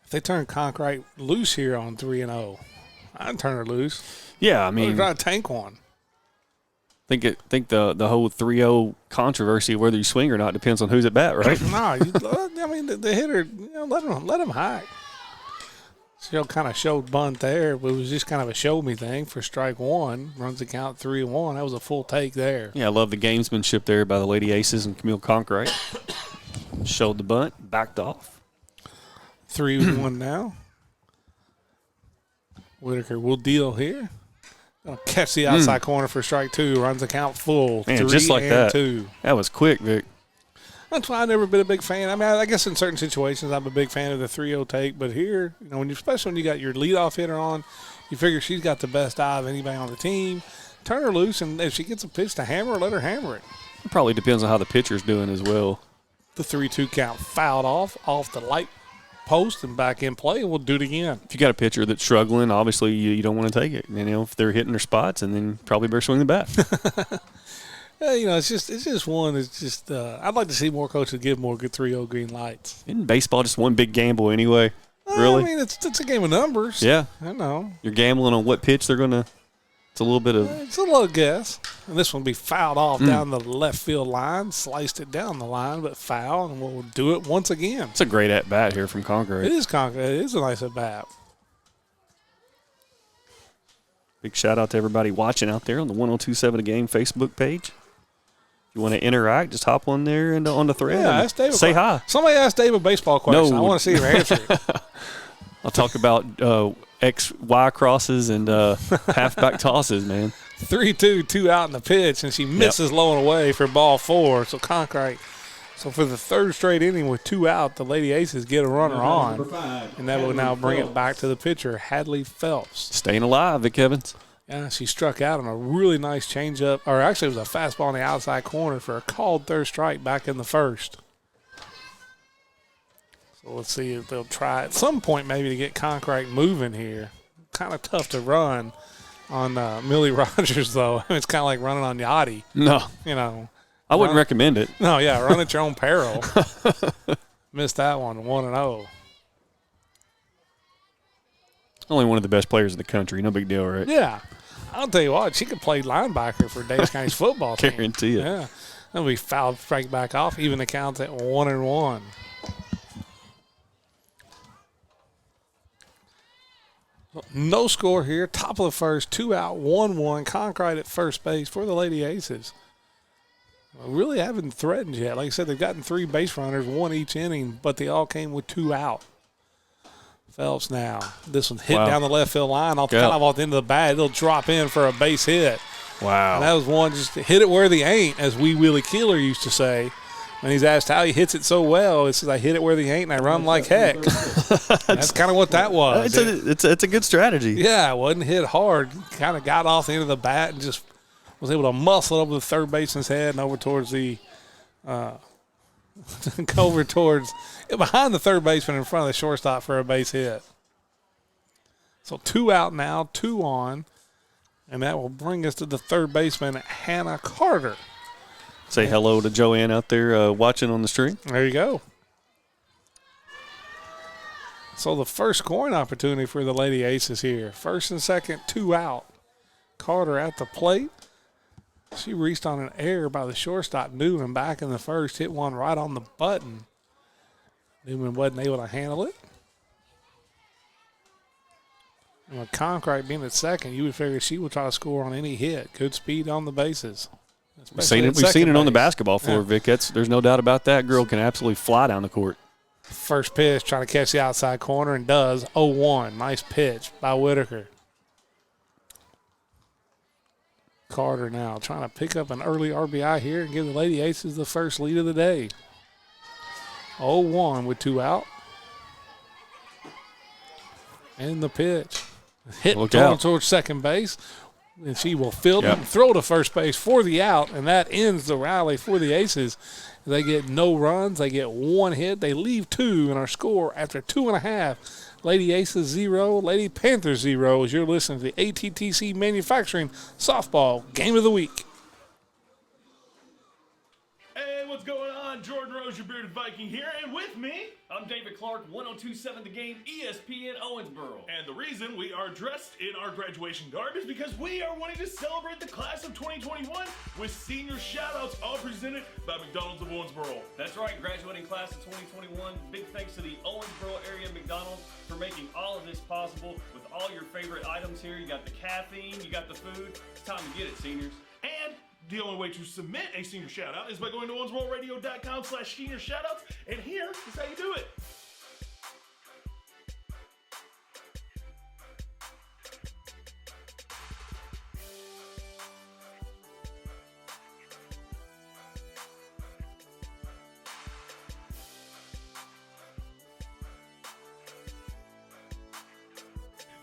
they turn Conkright loose here on 3-0. I'd turn her loose. Yeah, I mean, try to tank one. Think the whole 3-0 controversy, whether you swing or not, depends on who's at bat, right? The hitter, let him hack. She'll kind of showed bunt there, but it was just kind of a show me thing for strike 1. Runs the count 3-1. That was a full take there. Yeah, I love the gamesmanship there by the Lady Aces and Camille Conkright. Showed the bunt, backed off. 3-1 now. Whitaker will deal here. Gonna catch the outside corner for strike 2. Runs the count full. Man, just like that. 2. That was quick, Vic. That's why I've never been a big fan. I mean, I guess in certain situations I'm a big fan of the 3-0 take, but here, especially when you got your leadoff hitter on, you figure she's got the best eye of anybody on the team. Turn her loose, and if she gets a pitch to hammer, let her hammer it. It probably depends on how the pitcher's doing as well. The 3-2 count fouled off the light post and back in play, and we'll do it again. If you got a pitcher that's struggling, obviously you don't want to take it. If they're hitting their spots, and then probably better swing the bat. It's just one. It's just I'd like to see more coaches give more good 3-0 green lights. Isn't baseball just one big gamble anyway? Really? I mean, it's a game of numbers. Yeah. I know. You're gambling on what pitch they're going to – it's a little bit of – It's a little guess. And this one will be fouled off down the left field line, sliced it down the line, but foul, and we'll do it once again. It's a great at-bat here from Concord. It is Concord. It is a nice at-bat. Big shout out to everybody watching out there on the 102.7 The Game Facebook page. If You want to interact? Just hop on there and on the thread. Yeah, and ask David. Say hi. Somebody ask David a baseball question. No. I want to see him answer it. I'll talk about X, Y crosses and halfback tosses, man. 3-2, 2 out in the pitch, and she misses low and away for ball 4. So Conkright. So for the third straight inning with 2 out, the Lady Aces get a runner on, and that will now bring it back to the pitcher, Hadley Phelps. Staying alive, Vic Evans. Yeah, she struck out on a really nice changeup, or actually it was a fastball on the outside corner for a called third strike back in the first. So let's see if they'll try at some point maybe to get Conkright moving here. Kind of tough to run on Millie Rogers, though. It's kind of like running on Yachty. No. You know. I wouldn't recommend it. No, yeah, run at your own peril. Missed that one, 1-0. Only one of the best players in the country. No big deal, right? Yeah. I'll tell you what, she could play linebacker for Daviess County's football team. Guarantee it. Yeah. Then we fouled strike back off, even the count's at 1-1. No score here. Top of the first, 2 out, 1-1. Conkright at first base for the Lady Aces. Really haven't threatened yet. Like I said, they've gotten 3 base runners, 1 each inning, but they all came with 2 out. Phelps now. This one hit down the left field line, kind of off the end of the bat. It'll drop in for a base hit. Wow. And that was one just hit it where the ain't, as Wee Willie Keeler used to say. When he's asked how he hits it so well, it says, I hit it where the ain't and I run like heck. That's kind of what that was. It's a good strategy. Yeah, it wasn't hit hard. Kind of got off the end of the bat and just was able to muscle over the third baseman's head and over towards the behind the third baseman in front of the shortstop for a base hit. So 2 out now, 2 on, and that will bring us to the third baseman, Hannah Carter. Say hello to Joanne out there watching on the stream. There you go. So the first scoring opportunity for the Lady Aces here. First and second, 2 out. Carter at the plate. She reached on an error by the shortstop, Newman, back in the first. Hit one right on the button. Newman wasn't able to handle it. And with Conkright being at second, you would figure she would try to score on any hit. Good speed on the bases. We've seen it on the basketball floor, Vic. There's no doubt about that. Girl can absolutely fly down the court. First pitch, trying to catch the outside corner, and does. 0-1. Nice pitch by Whitaker. Carter now trying to pick up an early RBI here and give the Lady Aces the first lead of the day. 0-1 with 2 out. And the pitch. Hit going towards second base. And she will field it and throw to first base for the out, and that ends the rally for the Aces. They get no runs. They get 1 hit. They leave 2 in our score after 2.5. Lady Aces 0, Lady Panthers 0 as you're listening to the ATTC Manufacturing Softball Game of the Week. Hey, what's going on? Jordan Rose, your bearded Viking here, and with me, I'm David Clark, 102.7 The Game, ESPN Owensboro. And the reason we are dressed in our graduation garb is because we are wanting to celebrate the class of 2021 with senior shoutouts, all presented by McDonald's of Owensboro. That's right, graduating class of 2021. Big thanks to the Owensboro area McDonald's for making all of this possible with all your favorite items here. You got the caffeine, you got the food. It's time to get it, seniors. And the only way to submit a senior shoutout is by going to owensbororadio.com/senior shoutouts, and here is how you do it.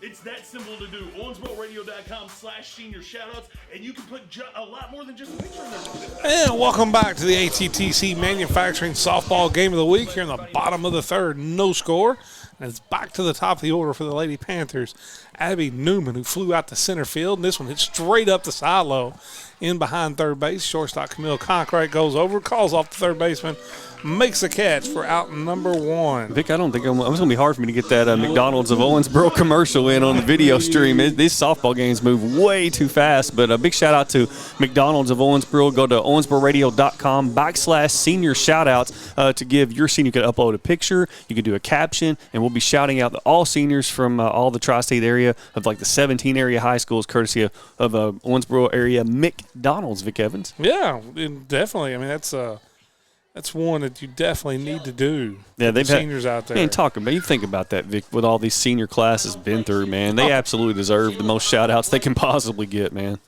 It's that simple to do. owensbororadio.com/senior shoutouts, and you can put a lot more than just a picture in there. And welcome back to the ATTC Manufacturing Softball Game of the Week here in the bottom of the third. No score. And it's back to the top of the order for the Lady Panthers. Abby Newman, who flew out to center field, and this one hit straight up the silo in behind third base. Shortstop Camille Conkright goes over, calls off the third baseman, makes a catch for out number 1. Vic, I don't think it's going to be hard for me to get that McDonald's of Owensboro commercial in on the video stream. These softball games move way too fast, but a big shout out to McDonald's of Owensboro. Go to owensbororadio.com/senior shoutouts to give your senior. You can upload a picture, you can do a caption, and we'll be shouting out all seniors from all the tri-state area of like the 17 area high schools, courtesy of Owensboro area McDonald's, Vic Evans. Yeah, definitely. I mean, that's one that you definitely need to do. Yeah, they've had seniors out there. Man, talking about, you think about that, Vic, with all these senior classes been through, man. They absolutely deserve the most shout-outs they can possibly get, man.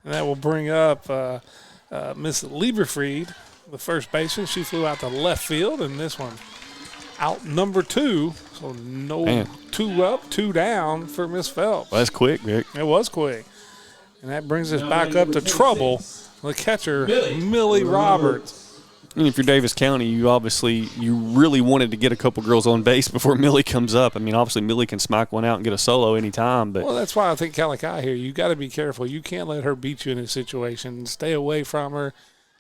And that will bring up Miss Lieberfried, the first baseman. She flew out to left field, and this one out number 2. So no 2 up, 2 down for Miss Phelps. Well, that's quick, Vic. It was quick. And that brings us back up to trouble. The catcher, Millie Roberts. And if you're Davis County, you really wanted to get a couple girls on base before Millie comes up. I mean, obviously Millie can smack one out and get a solo anytime. But well, that's why I think Calicut here, you got to be careful. You can't let her beat you in this situation. Stay away from her.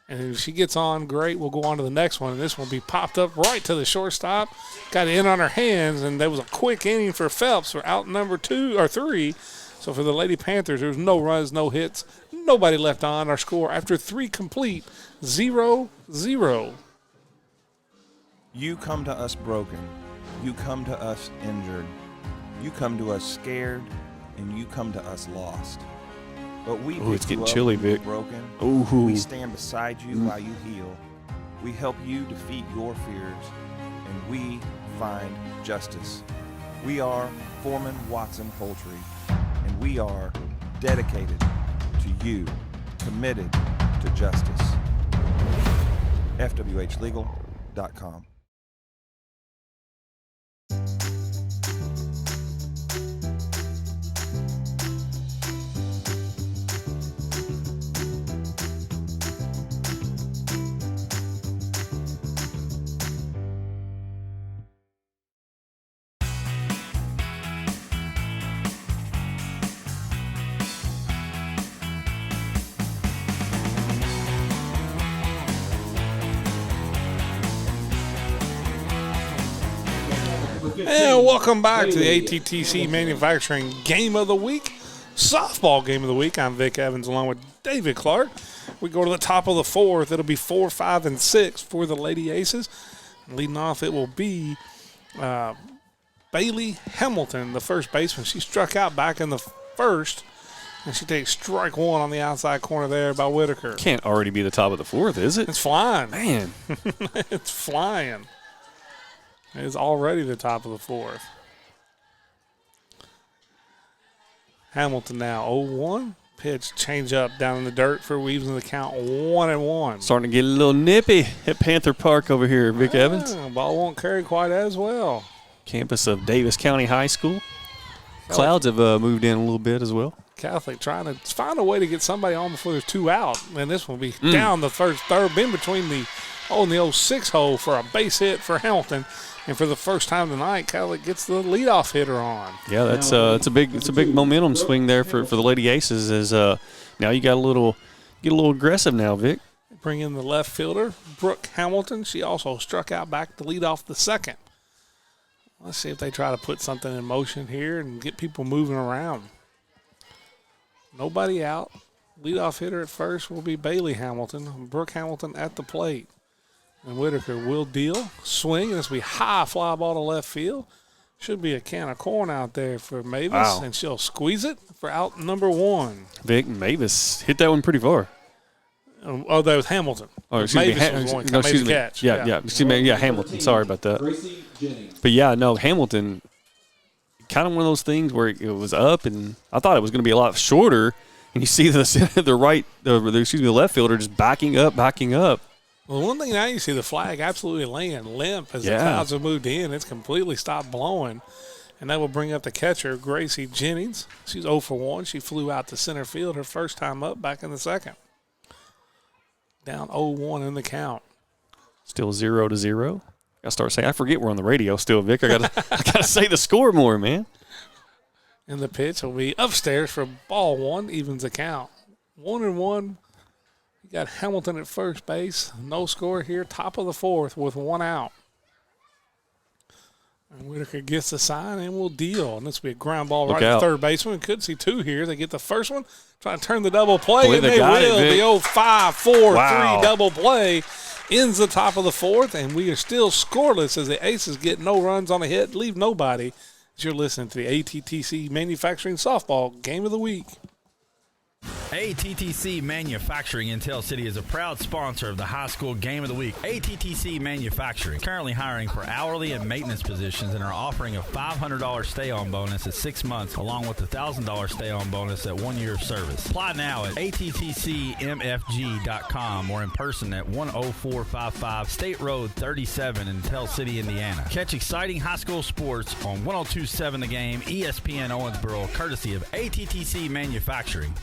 And if she gets on, great. We'll go on to the next one. And this will be popped up right to the shortstop. Got it in on her hands, and there was a quick inning for Phelps. We're out number 2 or 3. So for the Lady Panthers, there was no runs, no hits, nobody left on. Our score after 3 complete, 0-0. You come to us broken. You come to us injured. You come to us scared, and you come to us lost. But we pick it's getting you up chilly, when you're Vic. broken. Ooh. We stand beside you while you heal. We help you defeat your fears, and we find justice. We are Foreman Watson Poultry, and we are dedicated to you, committed to justice. FWHlegal.com. And welcome back to the ATTC Manufacturing Game of the Week, Softball Game of the Week. I'm Vic Evans along with David Clark. We go to the top of the 4th. It'll be 4, 5, and 6 for the Lady Aces. Leading off, it will be Bailey Hamilton, the first baseman. She struck out back in the first, and she takes strike 1 on the outside corner there by Whitaker. Can't already be the top of the 4th, is it? It's flying. Man. It's flying. It's already the top of the 4th. Hamilton now 0-1. Pitch, change up down in the dirt for Weaves in the count 1-1. Starting to get a little nippy at Panther Park over here, Vic Evans. Ball won't carry quite as well. Campus of Davis County High School. Clouds have moved in a little bit as well. Catholic trying to find a way to get somebody on before there's 2 out. And this will be down the first third, in between the in the 6 hole for a base hit for Hamilton. And for the first time tonight, Catholic gets the leadoff hitter on. Yeah, that's it's a big momentum swing there for the Lady Aces. As now you get a little aggressive now, Vic. Bring in the left fielder, Brooke Hamilton. She also struck out back to lead off the second. Let's see if they try to put something in motion here and get people moving around. Nobody out. Leadoff hitter at first will be Bailey Hamilton. Brooke Hamilton at the plate. And Whitaker will deal. Swing. This will be high fly ball to left field. Should be a can of corn out there for Mavis. Wow. And she'll squeeze it for out number 1. Vic, Mavis hit that one pretty far. Oh, that was Hamilton. Oh, excuse Mavis me. was the one No, excuse made me. the catch. Yeah. Excuse me. Yeah, Hamilton. Sorry about that. But yeah, no, Hamilton. Kind of one of those things where it was up, and I thought it was going to be a lot shorter. And you see the left fielder just backing up. Well, one thing now you see the flag absolutely laying limp as the clouds have moved in. It's completely stopped blowing. And that will bring up the catcher, Gracie Jennings. She's 0 for 1. She flew out to center field her first time up back in the second. Down 0-1 in the count. Still 0-0. I start saying, I forget we're on the radio still, Vic. I gotta say the score more, man. And the pitch will be upstairs for ball 1, evens the count. 1-1. You got Hamilton at first base. No score here. Top of the 4th with 1 out. And Whitaker gets the sign and will deal. And this will be a ground ball right to third baseman. Could see 2 here. They get the first one. Trying to turn the double play. And they will. The 5-4-3 double play. ends the top of the fourth, and we are still scoreless as the Aces get no runs on a hit, leave nobody. As you're listening to the ATTC Manufacturing Softball Game of the Week. ATTC Manufacturing in Tell City is a proud sponsor of the High School Game of the Week. ATTC Manufacturing currently hiring for hourly and maintenance positions and are offering a $500 stay-on bonus at 6 months along with a $1,000 stay-on bonus at 1 year of service. Apply now at attcmfg.com or in person at 10455 State Road 37 in Tell City, Indiana. Catch exciting high school sports on 102.7 The Game, ESPN Owensboro, courtesy of ATTC Manufacturing.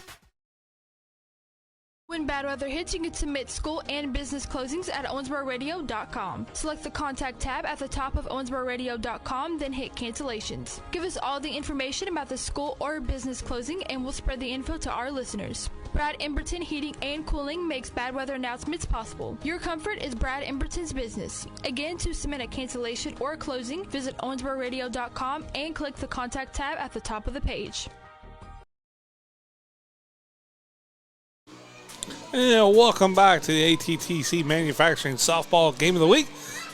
When bad weather hits, you can submit school and business closings at owensbororadio.com. Select the contact tab at the top of owensbororadio.com, then hit cancellations. Give us all the information about the school or business closing and we'll spread the info to our listeners. Brad Emberton Heating and Cooling makes bad weather announcements possible. Your comfort is Brad Emberton's business. Again, to submit a cancellation or a closing, visit owensbororadio.com and click the contact tab at the top of the page. And welcome back to the ATTC Manufacturing Softball Game of the Week.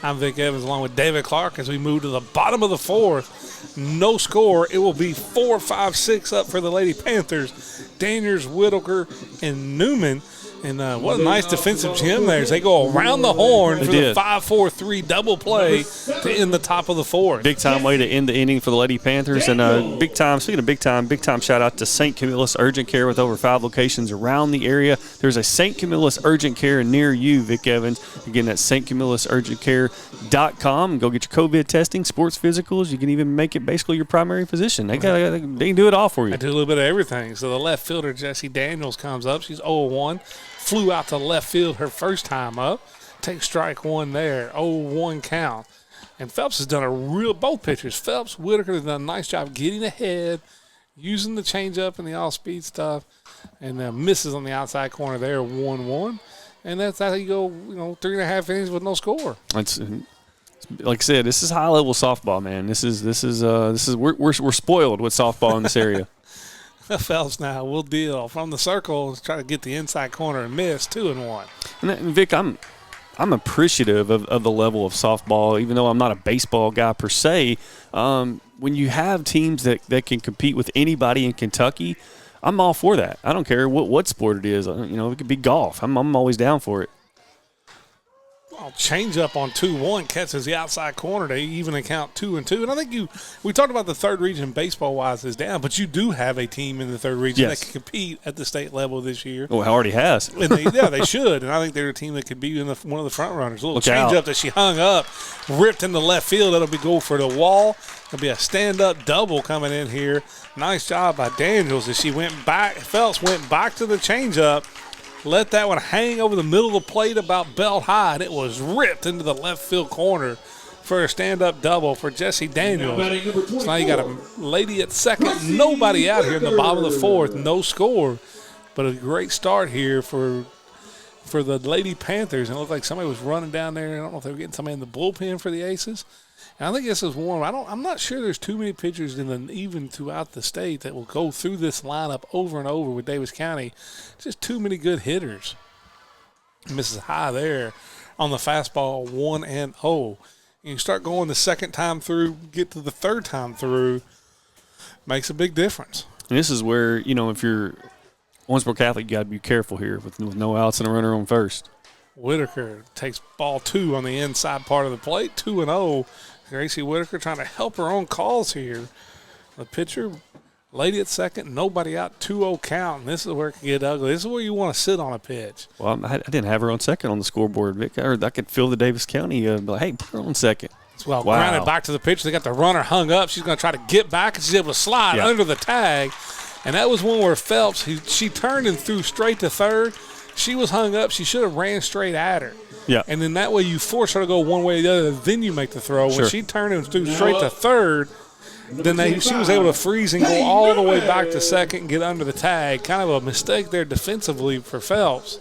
I'm Vic Evans along with David Clark as we move to the bottom of the fourth. No score. It will be 4-5-6 up for the Lady Panthers. Daniels, Whitaker, and Newman. And what a nice defensive gym there as they go around the horn for the 5-4-3 double play to end the top of the fourth. Big time way to end the inning for the Lady Panthers. And speaking of big time shout out to St. Camillus Urgent Care with over 5 locations around the area. There's a St. Camillus Urgent Care near you, Vic Evans. Again, that's stcamillusurgentcare.com. Go get your COVID testing, sports physicals. You can even make it basically your primary physician. They can do it all for you. I do a little bit of everything. So the left fielder, Jessie Daniels, comes up. She's 0-1. Flew out to left field her first time up. Takes strike one there. 0-1 count. And Phelps has done both pitchers. Phelps, Whitaker has done a nice job getting ahead, using the changeup and the off-speed stuff, and misses on the outside corner there, 1-1. And that's how you go, 3.5 innings with no score. It's like I said, this is high-level softball, man. We're spoiled with softball in this area. Phelps now will deal from the circle, try to get the inside corner and miss, 2-1. And Vic, I'm appreciative of the level of softball, even though I'm not a baseball guy per se. When you have teams that can compete with anybody in Kentucky, I'm all for that. I don't care what sport it is. It could be golf. I'm always down for it. Change up on 2-1 catches the outside corner to even account 2-2. And I think we talked about the third region baseball-wise is down, but you do have a team in the third region that can compete at the state level this year. Well, it already has. And they should. And I think they're a team that could be one of the front runners. A little change up that she hung up, ripped into left field. That'll be go for the wall. There'll be a stand-up double coming in here. Nice job by Daniels as she went back. Phelps went back to the changeup. Let that one hang over the middle of the plate about belt high, and it was ripped into the left field corner for a stand-up double for Jessie Daniels. So now you got a lady at second, nobody out here in the bottom of the fourth, no score. But a great start here for the Lady Panthers. And it looked like somebody was running down there. I don't know if they were getting somebody in the bullpen for the Aces. And I think this is one. I'm not sure there's too many pitchers even throughout the state that will go through this lineup over and over with Daviess County. Just too many good hitters. Misses high there on the fastball, 1-0. You start going the second time through, get to the third time through, makes a big difference. And this is where, if you're Owensboro Catholic, you got to be careful here with no outs and a runner on first. Whitaker takes ball 2 on the inside part of the plate, 2-0. Gracie Whitaker trying to help her own calls here. The pitcher, lady at second, nobody out, 2-0 count. And this is where it can get ugly. This is where you want to sit on a pitch. Well, I didn't have her on second on the scoreboard, Vic. I could feel the Daviess County, hey, put her on second. Well, grounded back to the pitcher. They got the runner hung up. She's going to try to get back, and she's able to slide under the tag. And that was one where Phelps, she turned and threw straight to third. She was hung up. She should have ran straight at her. Yeah. And then that way you force her to go one way or the other, then you make the throw. When she turned and threw straight to third, then she was able to freeze and go all the way back to second and get under the tag. Kind of a mistake there defensively for Phelps.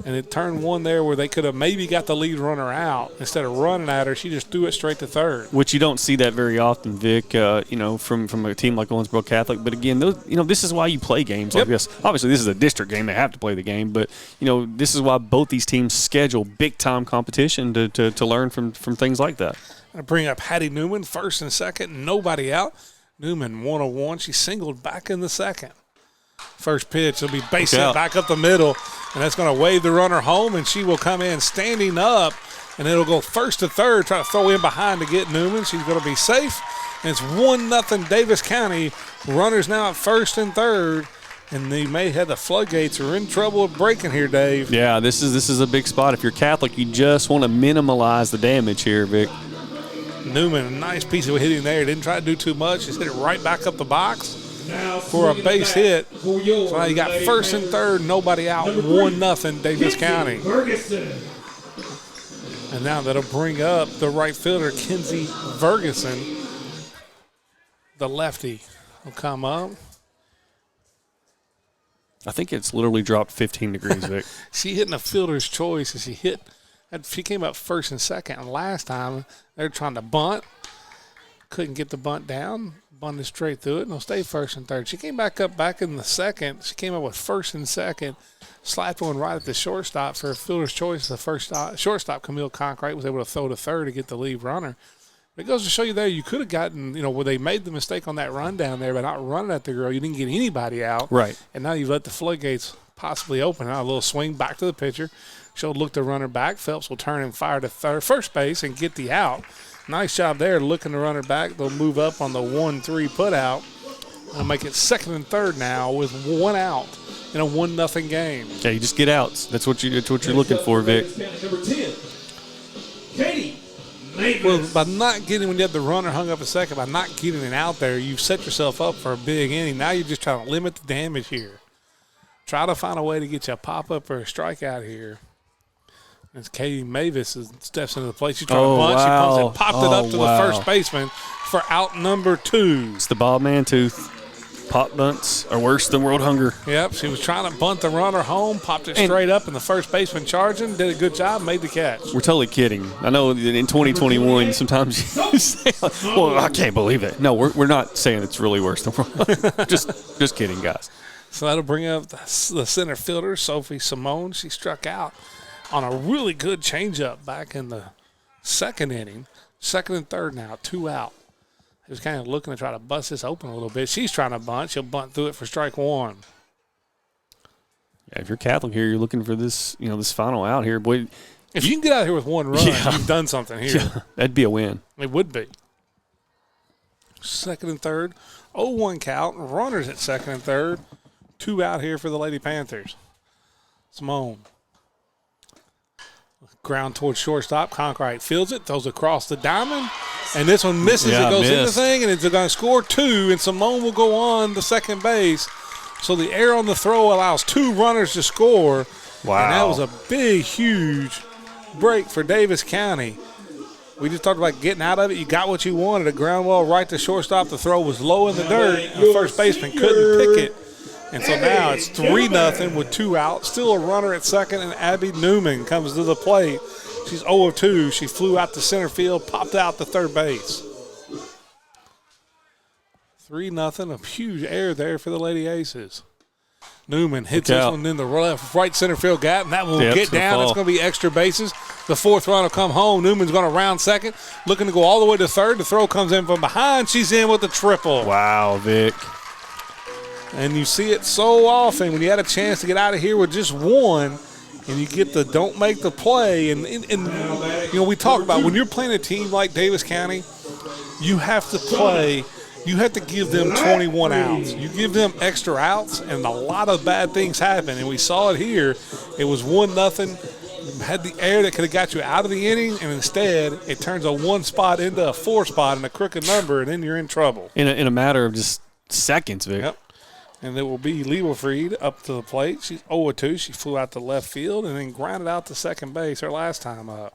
And it turned one there where they could have maybe got the lead runner out. Instead of running at her, she just threw it straight to third. Which you don't see that very often, Vic, from a team like Owensboro Catholic. But again, this is why you play games like this. Obviously, this is a district game. They have to play the game. But, this is why both these teams schedule big-time competition to learn from things like that. I bring up Hattie Newman, first and second, nobody out. Newman 101. She singled back in the second. First pitch will be base hit back up the middle, and that's going to wave the runner home, and she will come in standing up, and it'll go first to third, try to throw in behind to get Newman. She's going to be safe, and it's 1-0 Davis County. Runners now at first and third, and they may have the floodgates are in trouble with breaking here, Dave. Yeah, this is a big spot. If you're Catholic, you just want to minimize the damage here, Vic. Newman, a nice piece of hitting there. Didn't try to do too much. Just hit it right back up the box for a base hit. So now you got first and third, nobody out, 1-0 Davis County. And now that'll bring up the right fielder, Kenzie Ferguson. The lefty will come up. I think it's literally dropped 15 degrees, Vic. She hitting a fielder's choice as she came up first and second. And last time they were trying to bunt. Couldn't get the bunt down. Bunted straight through it, and they'll stay first and third. She came back in the second. She came up with first and second, slapped one right at the shortstop for a fielder's choice. The first shortstop, Camille Concrete, was able to throw to third to get the lead runner. But it goes to show you there, you could have gotten, where they made the mistake on that run down there by not running at the girl. You didn't get anybody out. Right. And now you've let the floodgates possibly open. Now a little swing back to the pitcher. She'll look the runner back. Phelps will turn and fire to first base and get the out. Nice job there, looking the runner back. They'll move up on the 1-3 put out. They'll make it second and third now with one out in a 1-0 game. Yeah, you just get outs. That's what you're looking for, Vic. Number 10, Katie. Well, by not getting, when you have the runner hung up a second, by not getting it out there, you've set yourself up for a big inning. Now you're just trying to limit the damage here. Try to find a way to get you a pop-up or a strikeout here. As Katie Mavis steps into the plate. She's trying to bunt. Wow. She pumps it, popped it up to the first baseman for out number 2. It's the Bob Mantooth. Pop bunts are worse than world hunger. Yep, she was trying to bunt the runner home, popped it straight up, and the first baseman charging, did a good job, made the catch. We're totally kidding. I know that in 2021, sometimes you say, well, I can't believe it. No, we're not saying it's really worse than world hunger. Just kidding, guys. So that'll bring up the center fielder, Sophie Simone. She struck out on a really good changeup back in the second inning. Second and third now, 2 out. He was kind of looking to try to bust this open a little bit. She's trying to bunt. She'll bunt through it for strike 1. Yeah, if you're Catholic here, you're looking for this, this final out here. Boy, if you can get out here with 1 run, you've done something here. Yeah, that'd be a win. It would be. Second and third, 0-1 count. Runners at second and third. 2 out here for the Lady Panthers. Simone. Ground towards shortstop. Concrete fields it, throws across the diamond, and this one misses. It goes in the thing, and it's going to score 2, and Simone will go on the second base. So the error on the throw allows 2 runners to score. Wow. And that was a big, huge break for Davis County. We just talked about getting out of it. You got what you wanted. A ground ball right to shortstop. The throw was low in the dirt. The first baseman couldn't pick it. And so now it's 3-0 with 2 out. Still a runner at second, and Abby Newman comes to the plate. She's 0 of 2. She flew out to center field, popped out to third base. 3-0, a huge error there for the Lady Aces. Newman hits this one in the right center field gap, and that will get down. It's going to be extra bases. The 4th run will come home. Newman's going to round second, looking to go all the way to third. The throw comes in from behind. She's in with the triple. Wow, Vic. And you see it so often when you had a chance to get out of here with just 1, and you get the don't make the play. And we talk about when you're playing a team like Davis County, you have to play. You have to give them 21 outs. You give them extra outs, and a lot of bad things happen. And we saw it here. It was 1-0. Had the air that could have got you out of the inning, and instead it turns a 1 spot into a 4 spot and a crooked number, and then you're in trouble. In a matter of just seconds, Vic. Yep. And it will be Lieberfried up to the plate. She's 0-2. She flew out to left field and then grounded out to second base her last time up.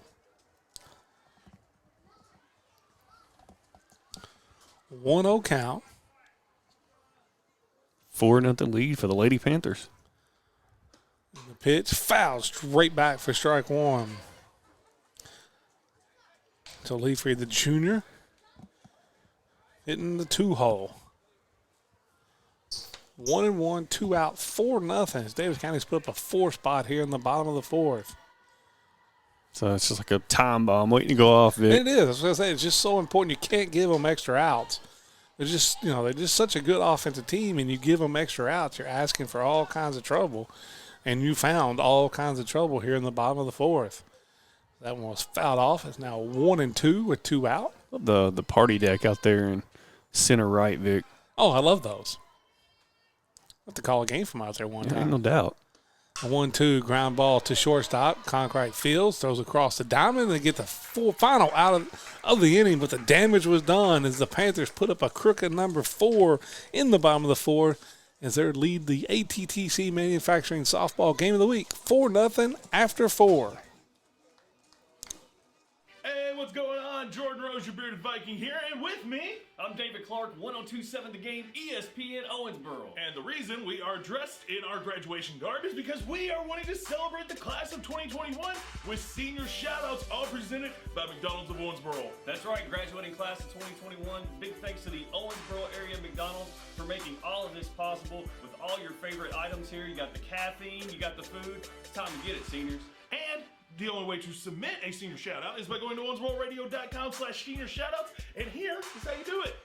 1-0 count. 4-0 lead for the Lady Panthers. The pitch, foul straight back for strike one. So Leafrey, the junior, hitting the 2-hole. 1-1, 2 out, 4-0. Davis County's put up a 4 spot here in the bottom of the 4th. So it's just like a time bomb waiting to go off, Vic. It is. I was going to say, it's just so important. You can't give them extra outs. They're just, they're just such a good offensive team, and you give them extra outs, you're asking for all kinds of trouble. And you found all kinds of trouble here in the bottom of the 4th. That one was fouled off. It's now 1-2 with 2 out. The party deck out there in center right, Vic. Oh, I love those. I have to call a game from out there one time. Ain't no doubt. A 1-2 ground ball to shortstop. Concrete Fields throws across the diamond and get the final out of the inning, but the damage was done as the Panthers put up a crooked number 4 in the bottom of the 4th as they lead the ATTC Manufacturing Softball Game of the Week 4-0 after 4. Hey, what's going on? Jordan Rose, your bearded Viking here, and with me, I'm David Clark, 1027 The Game, ESPN Owensboro. And the reason we are dressed in our graduation garb is because we are wanting to celebrate the class of 2021 with senior shout-outs, all presented by McDonald's of Owensboro. That's right, graduating class of 2021. Big thanks to the Owensboro area McDonald's for making all of this possible with all your favorite items here. You got the caffeine, you got the food. It's time to get it, seniors. And the only way to submit a senior shout-out is by going to owensbororadio.com/senior shoutouts, and here is how you do it.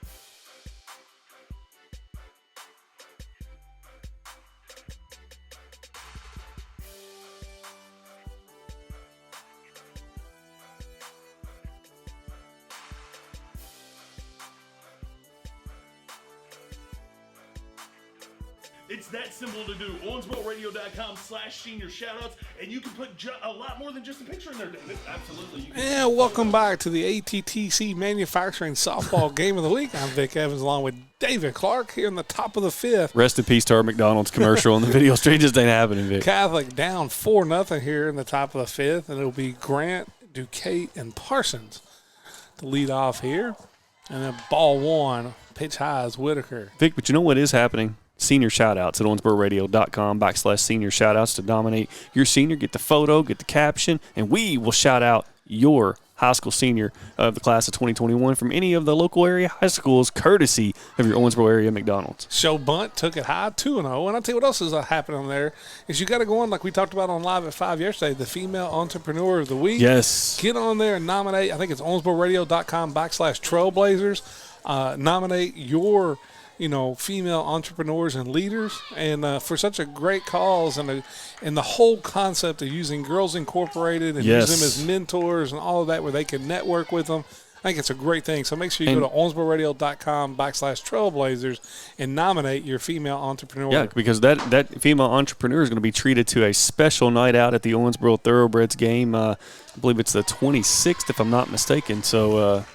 It's that simple to do. owensbororadio.com/senior shoutouts, and you can put a lot more than just a picture in there, David. Absolutely. And welcome back to the ATTC Manufacturing Softball Game of the Week. I'm Vic Evans along with David Clark here in the top of the 5th. Rest in peace to our McDonald's commercial on the video stream. Just ain't happening, Vic. Catholic down 4-0 here in the top of the 5th, and it'll be Grant, Duquette, and Parsons to lead off here. And then ball 1, pitch high is Whitaker. Vic, but you know what is happening? Senior shout-outs at owensbororadio.com/senior shout-outs to nominate your senior, get the photo, get the caption, and we will shout out your high school senior of the class of 2021 from any of the local area high schools, courtesy of your Owensboro area McDonald's. Show bunt, took it high, 2-0. And I'll tell you what else is happening there is you got to go on, like we talked about on Live at 5 yesterday, the Female Entrepreneur of the Week. Yes. Get on there and nominate. I think it's owensbororadio.com/trailblazers. Nominate your female entrepreneurs and leaders, and for such a great cause, and the whole concept of using Girls Incorporated and yes. use them as mentors and all of that, where they can network with them. I think it's a great thing. So make sure you go to owensbororadio.com/trailblazers and nominate your female entrepreneur. Yeah, because that female entrepreneur is going to be treated to a special night out at the Owensboro Thoroughbreds game. I believe it's the 26th, if I'm not mistaken. So,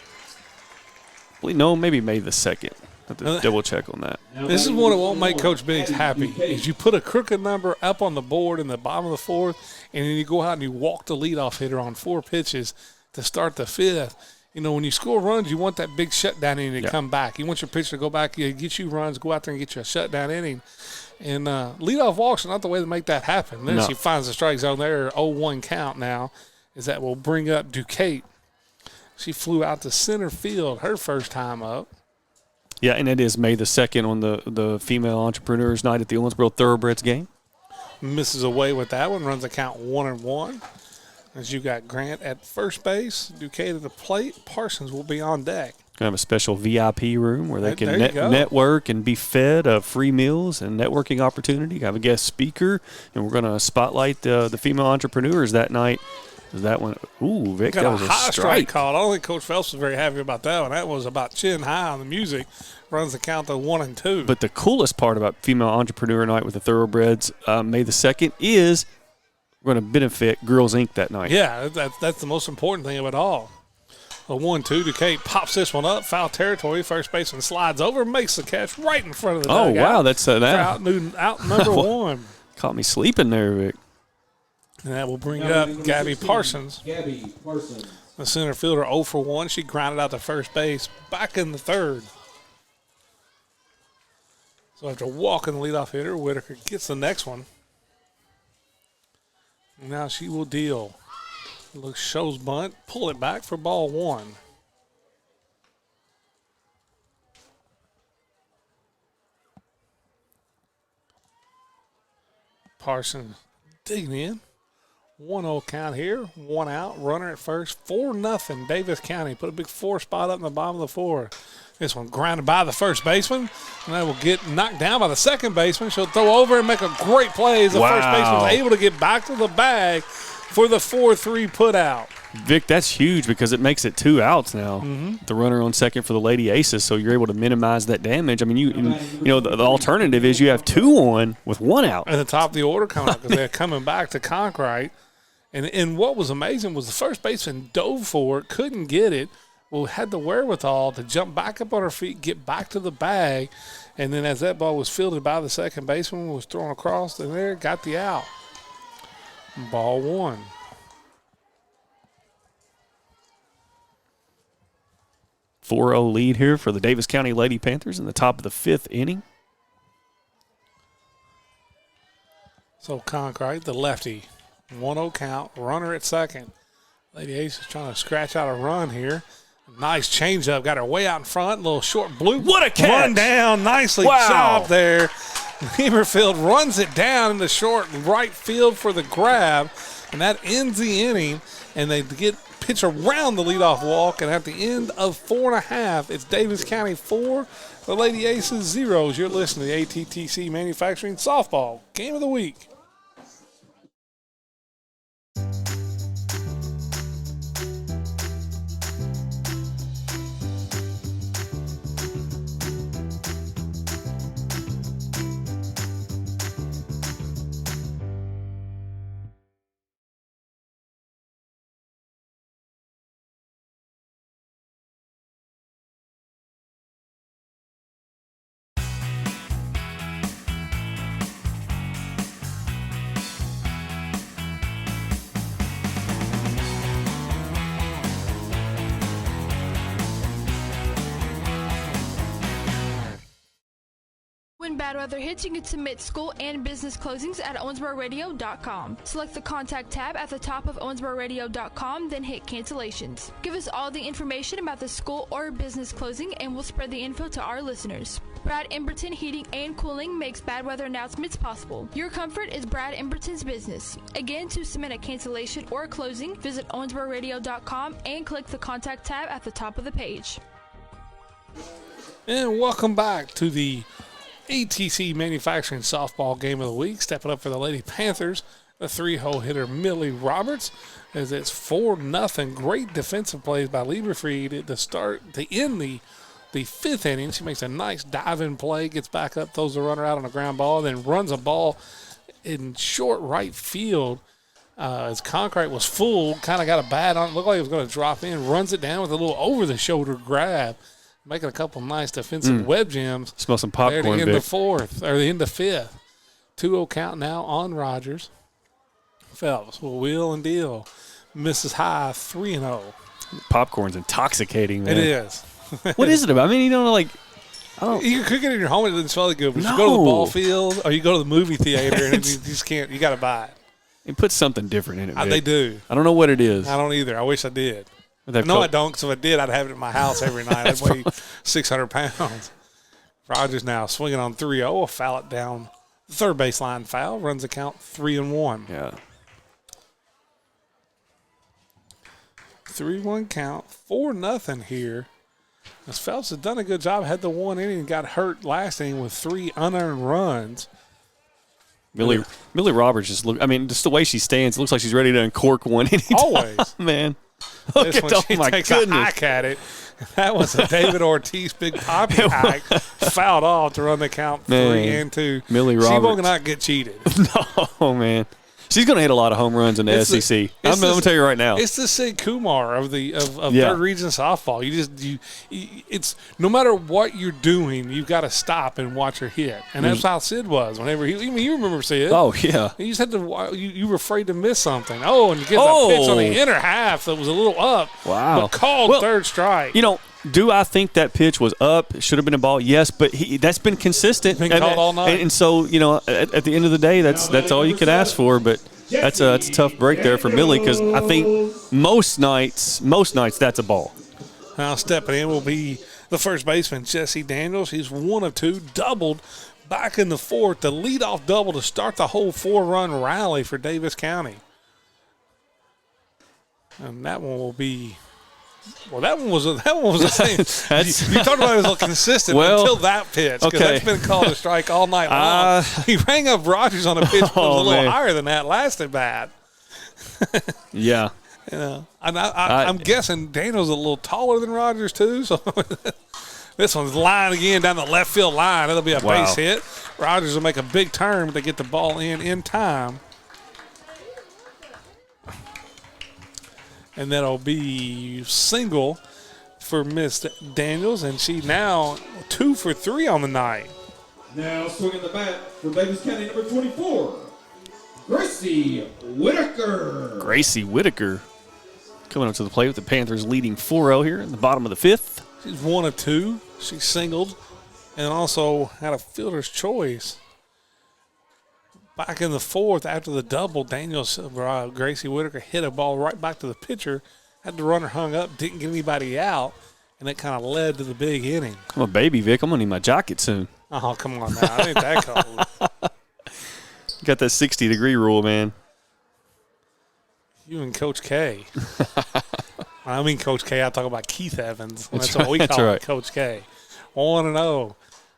maybe May the 2nd. Have to double check on that. This is one that won't make Coach Biggs happy. Is you put a crooked number up on the board in the bottom of the 4th, and then you go out and you walk the leadoff hitter on 4 pitches to start the 5th. When you score runs, you want that big shutdown inning to come back. You want your pitcher to go back, get you runs, go out there and get you a shutdown inning. And leadoff walks are not the way to make that happen. Then she finds the strike zone there, 0-1 count now, is that will bring up Duquette. She flew out to center field her first time up. Yeah, and it is May the 2nd on the Female Entrepreneurs Night at the Owensboro Thoroughbreds game. Misses away with that one, runs the count 1-1. As you got Grant at first base, Duquette at the plate, Parsons will be on deck. Kind of a special VIP room where they can network and be fed free meals and networking opportunity. Have a guest speaker, and we're going to spotlight the female entrepreneurs that night. That one, ooh, Vic, that was a high strike call. I don't think Coach Phelps was very happy about that one. That was about chin high on the music. Runs the count to 1-2. But the coolest part about Female Entrepreneur Night with the Thoroughbreds, May the 2nd, is we're going to benefit Girls Inc. that night. Yeah, that's the most important thing of it all. A 1-2, Duquette pops this one up, foul territory. First baseman slides over, makes the catch right in front of the dugout. Oh, wow, that's that. Out number 1. Caught me sleeping there, Vic. And that will bring up Gabby Parsons. The center fielder 0 for 1. She grounded out to first base, back in the 3rd. So after walking the leadoff hitter, Whitaker gets the next one. Now she will deal. Shows bunt, pull it back for ball 1. Parsons digging in. 1-0 count here. 1 out. Runner at first. 4-0. Daviess County put a big 4 spot up in the bottom of the 4. This one grounded by the first baseman. And that will get knocked down by the second baseman. She'll throw over and make a great play as the first baseman's able to get back to the bag for the 4-3 put out. Vic, that's huge because it makes it 2 outs now. The runner on second for the Lady Aces, so you're able to minimize that damage. I mean, you know, the alternative is you have 2 on with 1 out. At the top of the order coming up because they're coming back to Conkright. And what was amazing was the first baseman dove for it, couldn't get it, had the wherewithal to jump back up on her feet, get back to the bag, and then as that ball was fielded by the second baseman, was thrown across, and there got the out. Ball 1. .40 lead here for the Daviess County Lady Panthers in the top of the 5th inning. So Conkright, the lefty, 1-0 count, runner at second. Lady Ace is trying to scratch out a run here. Nice changeup, got her way out in front, little short bloop. What a catch! Run down, nicely chopped there. Lieberfield runs it down in the short right field for the grab, and that ends the inning, and they get pitch around the leadoff walk, and at the end of 4.5, it's Daviess County 4, the Lady Aces 0. You're listening to the ATTC Manufacturing Softball Game of the Week. When bad weather hits, you can submit school and business closings at owensbororadio.com. Select the contact tab at the top of owensbororadio.com, then hit cancellations. Give us all the information about the school or business closing, and we'll spread the info to our listeners. Brad Emberton Heating and Cooling makes bad weather announcements possible. Your comfort is Brad Emberton's business. Again, to submit a cancellation or closing, visit owensbororadio.com and click the contact tab at the top of the page. And welcome back to the ATTC Manufacturing Softball Game of the Week. Stepping up for the Lady Panthers, the 3-hole hitter Millie Roberts, as it's 4-0. Great defensive plays by Lieberfried to end the 5th inning. She makes a nice dive-in play, gets back up, throws the runner out on a ground ball, then runs a ball in short right field. As Conkright was full, kind of got a bat on it, looked like it was going to drop in, runs it down with a little over-the-shoulder grab, making a couple nice defensive web gems. Smell some popcorn, there to end Vic. the 4th, or the end of 5th. 2-0 count now on Rogers. Phelps will wheel and deal. Misses high, 3-0. Popcorn's intoxicating, man. It is. What is it about? I mean, you don't know, like, I don't. You can cook it in your home, it doesn't smell good. But No. you go to the ball field or you go to the movie theater and you just can't, you got to buy it. It puts something different in it, Vic. They do. I don't know what it is. I don't either. I wish I did. They've No, told- I don't, because if I did, I'd have it in my house every night. I'd weigh 600 pounds. Rogers now swinging on 3-0. A foul it down. Third baseline foul. Runs the count 3-1. Yeah. 3-1 count. 4-0 here. As Phelps has done a good job. Had the 1 inning and got hurt last inning with 3 unearned runs. Millie Roberts just look. I mean, just the way she stands, it looks like she's ready to uncork one anytime. Always. Man. Look This at, one, oh she my takes a goodness. hack at it. That was a David Ortiz big poppy hack. Fouled off to run the count 3-2. Millie She will Roberts. not get cheated. No, man. She's going to hit a lot of home runs in the It's the- SEC. it's I'm going to tell you right now. It's the Sid Kumar of Yeah. third region softball. It's no matter what you're doing, you've got to stop and watch her hit, and that's how Sid was. Whenever you remember Sid? Oh, yeah. You just had to. You were afraid to miss something. Oh, and you get a pitch on the inner half that was a little up. Wow. But called Well, third strike. You know, do I think that pitch was up? Should have been a ball? Yes, but that's been consistent. Been called all night. And so, you know, at the end of the day, that's all you could ask for. But That's a tough break there for Millie because I think most nights that's a ball. Now stepping in will be the first baseman, Jesse Daniels. He's 1 of 2, doubled back in the fourth, the leadoff double to start the whole 4-run rally for Daviess County. And that one will be – well, that one was the same. You talked about it as consistent until that pitch, because that's been called a strike all night long. He rang up Rogers on a pitch that was a little higher than that last at bat. Yeah. You know, I'm guessing Daniel's a little taller than Rogers too. So this one's lined again down the left field line. It'll be a base hit. Rogers will make a big turn, but they get the ball in time. And that'll be single for Miss Daniels, and she now 2 for 3 on the night. Now swinging the bat for Daviess County, number 24, Gracie Whitaker. Gracie Whitaker coming up to the plate with the Panthers leading 4-0 here in the bottom of the 5th. She's 1 of 2. She singled and also had a fielder's choice. Back in the fourth, after the double, Gracie Whitaker hit a ball right back to the pitcher, had the runner hung up, didn't get anybody out, and that kind of led to the big inning. I'm a baby, Vic. I'm going to need my jacket soon. Oh, come on now. I ain't that cold. Got that 60-degree rule, man. You and Coach K. I mean Coach K. I talk about Keith Evans. That's what we call him, Coach K. 1-0.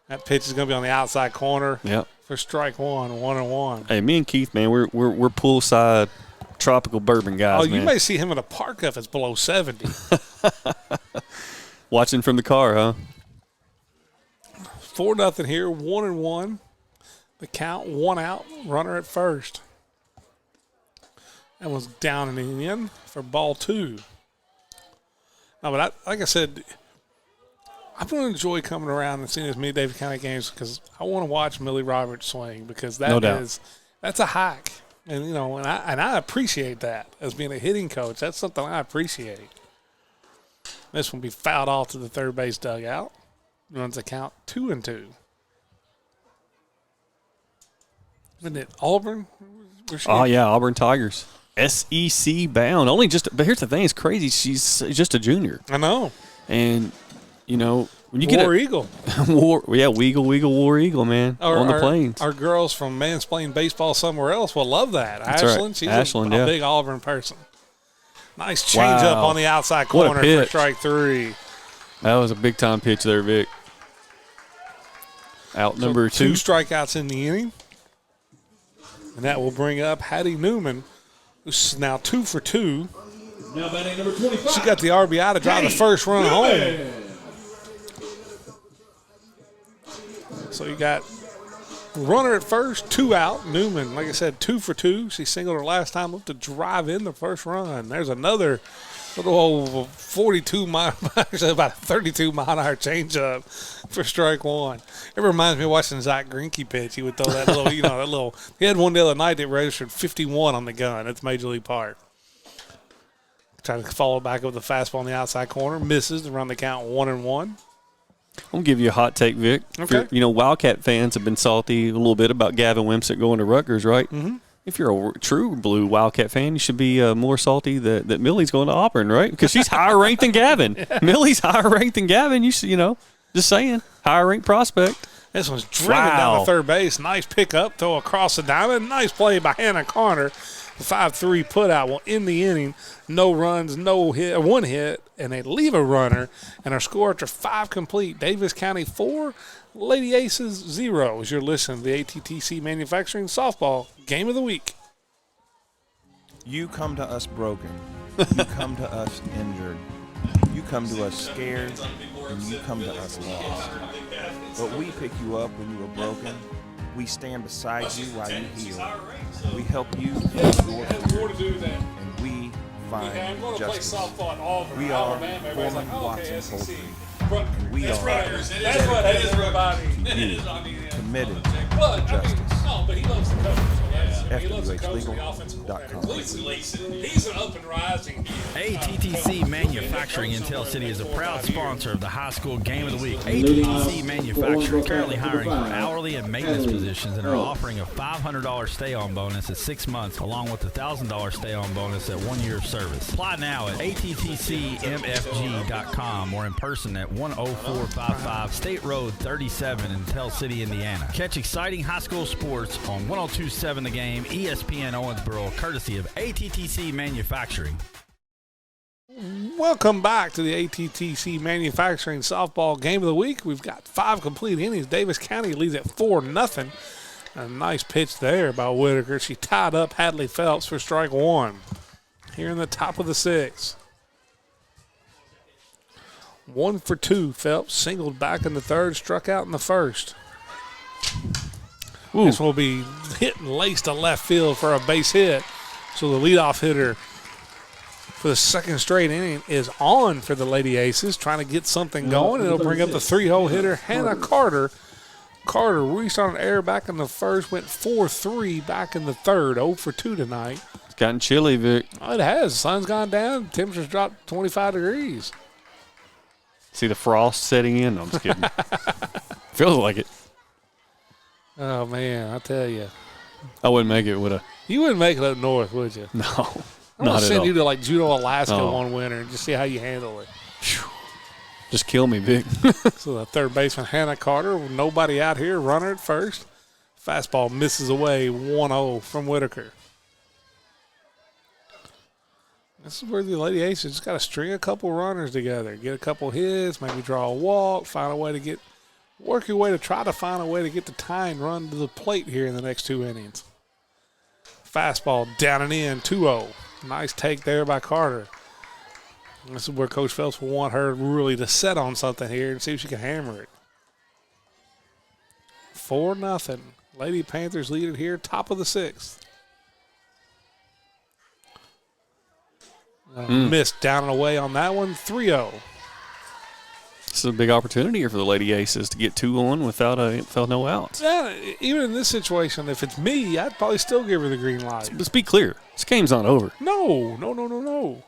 That pitch is going to be on the outside corner. Yep. For strike one, 1-1. Hey, me and Keith, man, we're poolside tropical bourbon guys. Oh, you may see him in a park if it's below 70. Watching from the car, huh? 4-0 here, 1-1. The count, 1 out, runner at first. That was down and in for ball 2. No, but like I said, I'm going to enjoy coming around and seeing as many Daviess County games because I want to watch Millie Roberts swing because that's a hack. And, you know, and I appreciate that as being a hitting coach. That's something I appreciate. This one will be fouled off to the third base dugout. Runs the count 2-2. Isn't it Auburn? Oh, yeah, Auburn Tigers. SEC bound. But here's the thing. It's crazy. She's just a junior. I know. And – you know, when you War Eagle. War Eagle, man, on the plains. Our girls from Mansplain Baseball somewhere else will love that. That's she's Ashland, a big Auburn person. Nice change up on the outside corner for strike 3. That was a big-time pitch there, Vic. Out number 2. 2 strikeouts in the inning. And that will bring up Hattie Newman, who's now 2 for 2. Now batting number 25. She got the RBI to drive the first run home. So you got runner at first, 2 out. Newman, like I said, 2 for 2. She singled her last time up to drive in the first run. There's another little old 42 mile, actually about a 32 mile an hour changeup for strike 1. It reminds me of watching Zach Greinke pitch. He would throw that little, he had one the other night that registered 51 on the gun. That's Major League Park. Trying to follow back up with the fastball on the outside corner. Misses to run the count 1-1. I'm going to give you a hot take, Vic. Okay. Wildcat fans have been salty a little bit about Gavin Wimsatt going to Rutgers, right? Mm-hmm. If you're a true blue Wildcat fan, you should be more salty that Millie's going to Auburn, right? Because she's higher ranked than Gavin. Yeah. Millie's higher ranked than Gavin. Just saying. Higher ranked prospect. This one's driven down the third base. Nice pickup, throw across the diamond. Nice play by Hannah Carter. The 5-3 putout will end the inning. No runs, no hit, 1 hit, and they leave a runner. And our score after 5 complete. Daviess County 4, Lady Aces 0. As you're listening to the ATTC Manufacturing Softball Game of the Week. You come to us broken. You come to us injured. You come to us scared, and you come to us lost. But we pick you up when you are broken. We stand beside you while you heal. We help you in your fears, and we find justice. We are Foreman Watson Poultry, and we are dedicated to you, committed to justice. fwhlegal.com. He's an up and rising. ATTC Manufacturing in Tell City is a proud sponsor of the high school game of the week. ATTC Manufacturing currently hiring for hourly and maintenance positions and are offering a $500 stay-on bonus at 6 months, along with a $1,000 stay-on bonus at 1 year of service. Apply now at attcmfg.com or in person at 10455 State Road 37 in Tell City, Indiana. Catch exciting high school sports on 102.7 The Game, ESPN Owensboro, courtesy of ATTC Manufacturing. Welcome back to the ATTC Manufacturing Softball Game of the Week. We've got 5 complete innings. Daviess County leads at 4-0. A nice pitch there by Whitaker. She tied up Hadley Phelps for strike 1. Here in the top of the 6th. 1 for 2. Phelps singled back in the 3rd, struck out in the 1st. Ooh. This will be hit and laced to left field for a base hit. So the leadoff hitter for the 2nd straight inning is on for the Lady Aces, trying to get something going. It'll bring up the 3-0 hitter, Hannah Carter. Carter reached on an error back in the 1st, went 4-3 back in the 3rd, 0 for 2 tonight. It's gotten chilly, Vic. Oh, it has. The sun's gone down. Temperature's dropped 25 degrees. See the frost setting in? No, I'm just kidding. Feels like it. Oh, man, I tell you. I wouldn't make it, would I? You wouldn't make it up north, would you? No, I'm not going to at send all. you to, like, Juneau, Alaska one winter and just see how you handle it. Just kill me, Vic. So the 3rd baseman, Hannah Carter, with nobody out here, runner at first. Fastball misses away, 1-0 from Whitaker. This is where the Lady Aces just got to string a couple runners together, get a couple hits, maybe draw a walk, find a way to get, work your way to try to find a way to get the tying run to the plate here in the next 2 innings. Fastball down and in, 2-0. Nice take there by Carter. This is where Coach Phelps will want her really to set on something here and see if she can hammer it. 4-0. Lady Panthers lead it here, top of the 6th. Missed down and away on that one, 3-0. This is a big opportunity here for the Lady Aces to get 2 on without no outs. Yeah, even in this situation, if it's me, I'd probably still give her the green light. Let's be clear. This game's not over. No.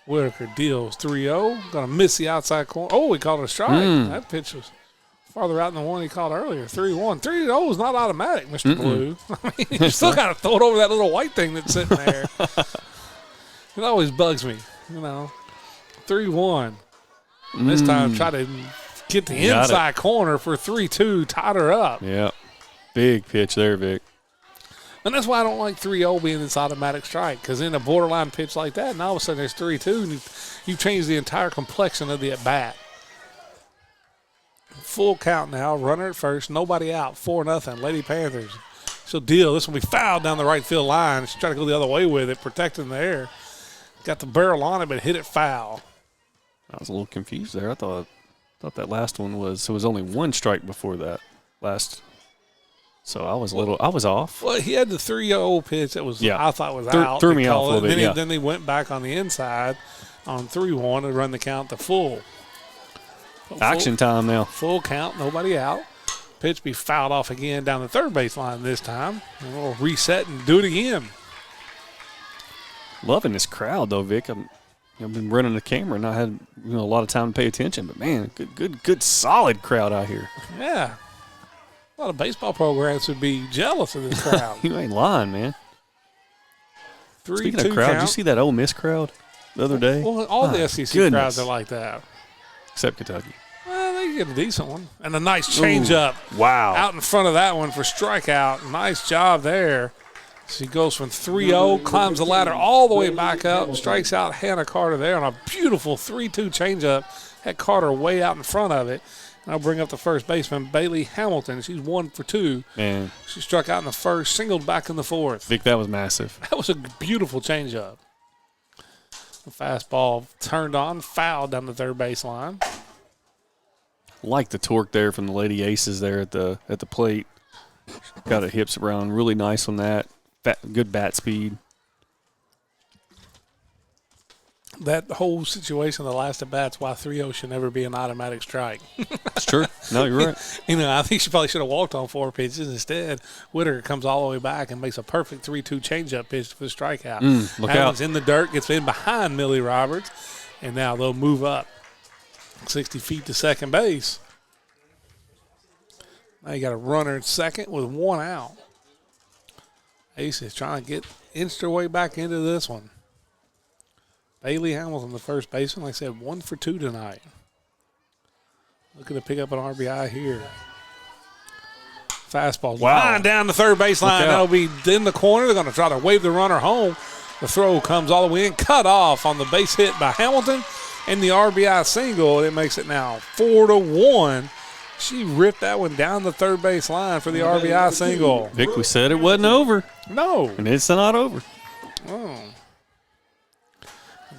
Whitaker deals 3-0. Going to miss the outside corner. Oh, he called it a strike. That pitch was farther out than the one he called earlier. 3-1. 3-0 is not automatic, Mr. Blue. I mean, you still got to throw it over that little white thing that's sitting there. It always bugs me, 3-1. This time, try to get the inside corner for 3-2, tied her up. Yeah. Big pitch there, Vic. And that's why I don't like 3-0 being this automatic strike, because in a borderline pitch like that, and all of a sudden there's 3-2, and you change the entire complexion of the at-bat. Full count now, runner at first, nobody out, 4-0, Lady Panthers. She'll deal. This will be fouled down the right field line. She's trying to go the other way with it, protecting the air. Got the barrel on it, but hit it foul. I was a little confused there. I thought that last one was only 1 strike before that last. So I was off. Well, he had the 3-0 pitch that was I thought was out. Threw me off a little bit. Then he went back on the inside on 3-1 to run the count to full. Action time now. Full count, nobody out. Pitch be fouled off again down the 3rd baseline this time. And we'll reset and do it again. Loving this crowd though, Vic. I've been running the camera and I had a lot of time to pay attention. But man, good, solid crowd out here. Yeah. A lot of baseball programs would be jealous of this crowd. You ain't lying, man. 3-2 Speaking of crowd, did you see that Ole Miss crowd the other day? Well, all the SEC crowds are like that. Except Kentucky. Well, they get a decent one. And a nice changeup. Wow. Out in front of that one for strikeout. Nice job there. She goes from 3-0, climbs the ladder all the way back up, strikes out Hannah Carter there on a beautiful 3-2 changeup. Had Carter way out in front of it. And I'll bring up the first baseman, Bailey Hamilton. She's 1 for 2. Man. She struck out in the 1st, singled back in the 4th. Vic, that was massive. That was a beautiful changeup. The fastball turned on, fouled down the 3rd baseline. Like the torque there from the Lady Aces there at the plate. Got her hips around really nice on that. Good bat speed. that whole situation, the last at bat's why 3-0 should never be an automatic strike. It's true. No, you're right. I think she probably should have walked on 4 pitches. Instead, Whitaker comes all the way back and makes a perfect 3-2 changeup pitch for the strikeout. Look Allen's out. in the dirt, gets in behind Millie Roberts, and now they'll move up 60 feet to second base. Now you got a runner at second with 1 out. Ace is trying to inch their way back into this one. Bailey Hamilton, the first baseman, like I said, 1 for 2 tonight. Looking to pick up an RBI here. Fastball line down the third base line. That'll be in the corner. They're going to try to wave the runner home. The throw comes all the way in, cut off on the base hit by Hamilton, and the RBI single. It makes it now 4-1. She ripped that one down the third base line for the RBI single. Vic, we said it wasn't over. No. And it's not over. Oh.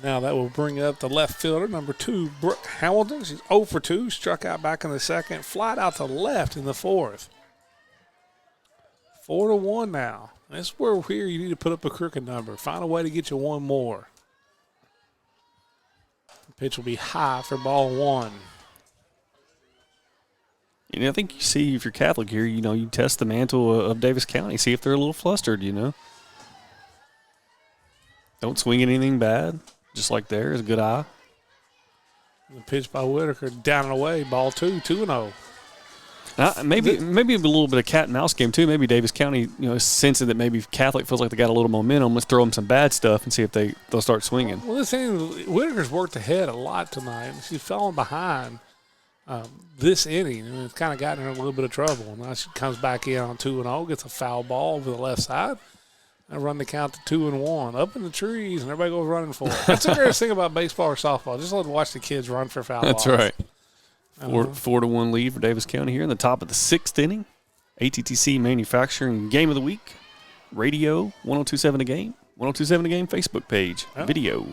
Now that will bring up the left fielder, number 2, Brooke Hamilton. She's 0 for 2, struck out back in the second, flied out to left in the fourth. 4-1 now. That's where here you need to put up a crooked number. Find a way to get you one more. The pitch will be high for ball 1. I think you see, if you're Catholic here, you test the mantle of Davis County, see if they're a little flustered, Don't swing at anything bad, just like there is a good eye. The pitch by Whitaker, down and away, ball 2, 2-0. Maybe a little bit of cat and mouse game, too. Maybe Davis County, sensing that maybe Catholic feels like they got a little momentum. Let's throw them some bad stuff and see if they'll start swinging. Well, this thing, Whitaker's worked ahead a lot tonight. She's fallen behind. This inning, and it's kind of gotten her in a little bit of trouble. Now she comes back in on 2-0, gets a foul ball over the left side, and run the count to 2-1. Up in the trees, and everybody goes running for it. That's the greatest thing about baseball or softball. Just let them watch the kids run for foul balls. That's right. 4-1 lead for Davis County here in the top of the 6th inning. ATTC Manufacturing Game of the Week. Radio, 1027 a game. 1027 a game Facebook page. Video.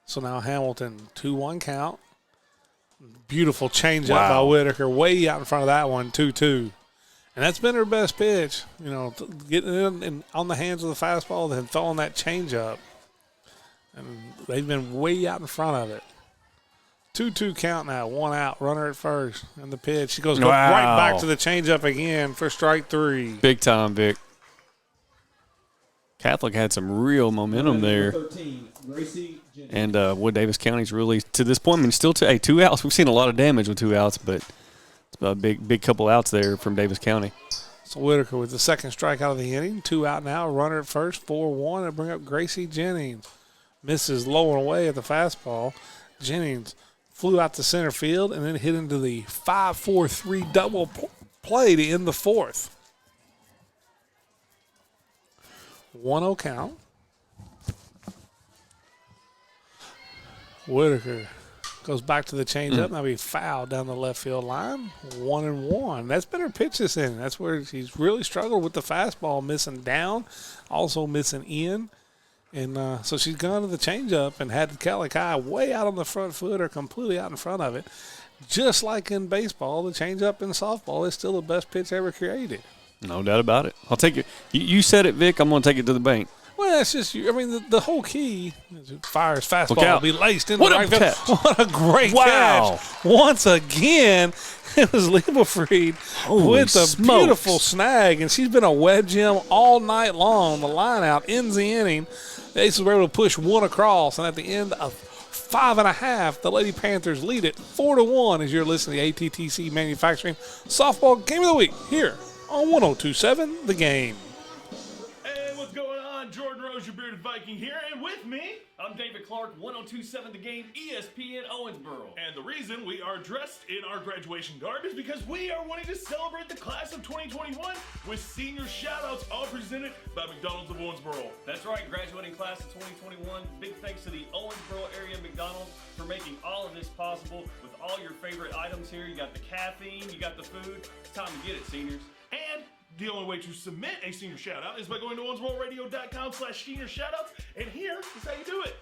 So now Hamilton, 2-1 count. Beautiful changeup by Whitaker, way out in front of that one, 2-2. And that's been her best pitch, getting in on the hands of the fastball, then throwing that changeup. And they've been way out in front of it. 2-2 count now, 1 out, runner at first, and the pitch. She goes right back to the changeup again for strike 3. Big time, Vic. Catholic had some real momentum there. 13, Gracie Jennings. And Wood Davis County's really, to this point, still 2 outs. We've seen a lot of damage with 2 outs, but it's a big couple outs there from Davis County. So Whitaker with the second strikeout of the inning. 2 out now, runner at first, 4-1. And bring up Gracie Jennings. Misses low and away at the fastball. Jennings flew out to center field and then hit into the 5-4-3 double play to end the fourth. 1-0 count. Whitaker goes back to the changeup. Now he fouled down the left field line. 1-1. That's been her pitch this inning. That's where she's really struggled with the fastball, missing down, also missing in. And so she's gone to the changeup and had Calic High way out on the front foot or completely out in front of it. Just like in baseball, the changeup in softball is still the best pitch ever created. No doubt about it. I'll take it. You said it, Vic. I'm going to take it to the bank. Well, it's just, the whole key is it fires fastball will be laced into what the right catch. field. What a great catch. Once again, it was Lieberfried with a beautiful snag, and she's been a wedge him all night long. The line out ends the inning. The Aces were able to push 1 across, and at the end of 5.5, the Lady Panthers lead it 4-1 as you're listening to ATTC Manufacturing Softball Game of the Week here on 1027 The Game. Hey, what's going on? Jordan Rose, your bearded Viking here, and with me, I'm David Clark, 1027 The Game, ESPN Owensboro. And the reason we are dressed in our graduation garb is because we are wanting to celebrate the class of 2021 with senior shout-outs, all presented by McDonald's of Owensboro. That's right, graduating class of 2021. Big thanks to the Owensboro area McDonald's for making all of this possible with all your favorite items here. You got the caffeine, you got the food. It's time to get it, seniors. And the only way to submit a senior shout-out is by going to owensbororadio.com/senior shout-outs, and here is how you do it.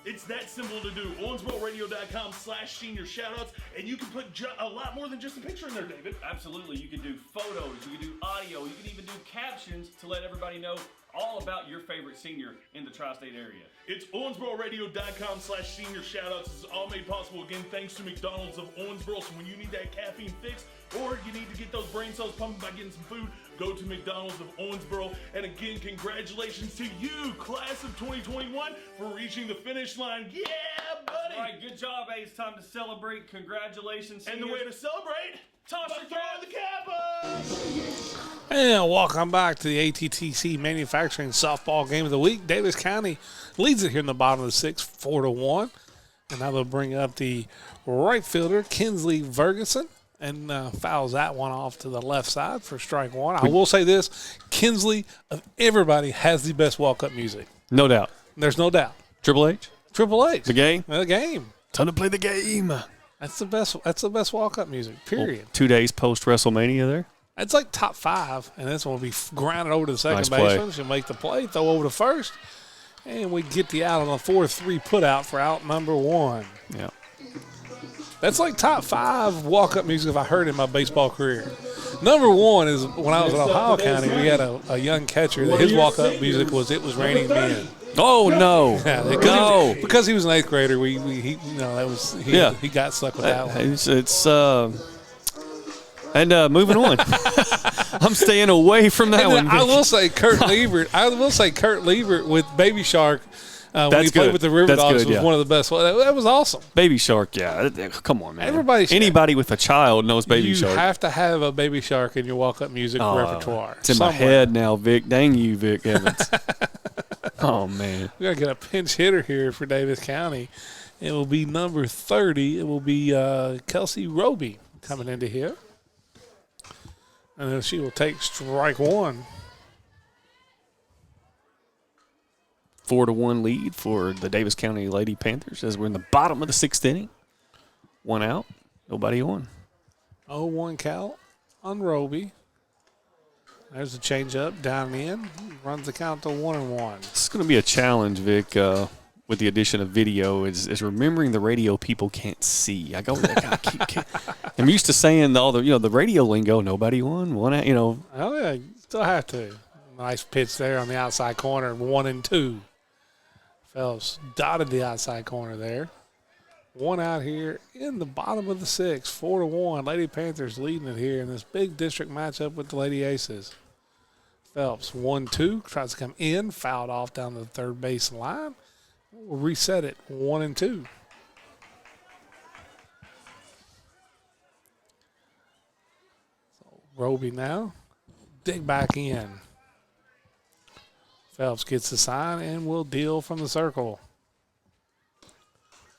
It's that simple to do. OwensboroRadio.com/senior shoutouts, and you can put a lot more than just a picture in there, David. Absolutely. You can do photos, you can do audio, you can even do captions to let everybody know all about your favorite senior in the tri-state area. It's OwensboroRadio.com/senior shoutouts. This is all made possible again thanks to McDonald's of Owensboro. So when you need that caffeine fix or you need to get those brain cells pumping by getting some food, go to McDonald's of Owensboro. And again, congratulations to you, class of 2021, for reaching the finish line. Yeah, buddy! All right, good job, Ace. It's time to celebrate. Congratulations, And the way to celebrate, toss your throw cap. the cap up! And welcome back to the ATTC Manufacturing Softball Game of the Week. Daviess County leads it here in the bottom of the sixth, 4-1. And now they'll bring up the right fielder, Kinsley Ferguson, and fouls that one off to the left side for strike one. I will say this, Kinsley, of everybody, has the best walk-up music. No doubt. There's no doubt. Triple H? Triple H. The game? The game. Time to play the game. That's the best walk-up music, period. Well, 2 days post-WrestleMania there. It's like top five, and this one will be grounded over to the second Nice play. baseman. She'll make the play, throw over to first, and we get the out on a 4-3 put-out for out number one. Yeah. That's like top five walk-up music if I heard in my baseball career. Number one is when I was in Ohio County, we had a young catcher that his walk-up music was "It Was Raining Men." Oh, no. Yeah, No. because he was an eighth grader, he got stuck with that one. And moving on. I'm staying away from that one. I will say Kurt Liebert with Baby Shark when he played good. with the River That's Dogs good, was yeah. one of the best. That was awesome. Baby Shark, yeah. Come on, man. Anybody with a child knows Baby Shark. You have to have a Baby Shark in your walk-up music repertoire. It's in my head now, Vic. Dang you, Vic Evans. Oh, man. We got to get a pinch hitter here for Daviess County. It will be number 30. It will be Kelsey Roby coming into here. And then she will take strike one. 4-1 lead for the Daviess County Lady Panthers as we're in the bottom of the sixth inning. One out, nobody on. 0-1 count on Roby. There's a changeup down and in. Runs the count to 1-1. This is going to be a challenge, Vic, with the addition of video. Is remembering the radio people can't see. I'm used to saying all the radio lingo. Nobody on, one out. Oh yeah, you still have to. Nice pitch there on the outside corner. 1-2. Phelps dotted the outside corner there. One out here in the bottom of the sixth, 4-1. Lady Panthers leading it here in this big district matchup with the Lady Aces. Phelps 1-2 tries to come in, fouled off down the third base line. We'll reset it 1-2. So Roby now dig back in. Phelps gets the sign and will deal from the circle.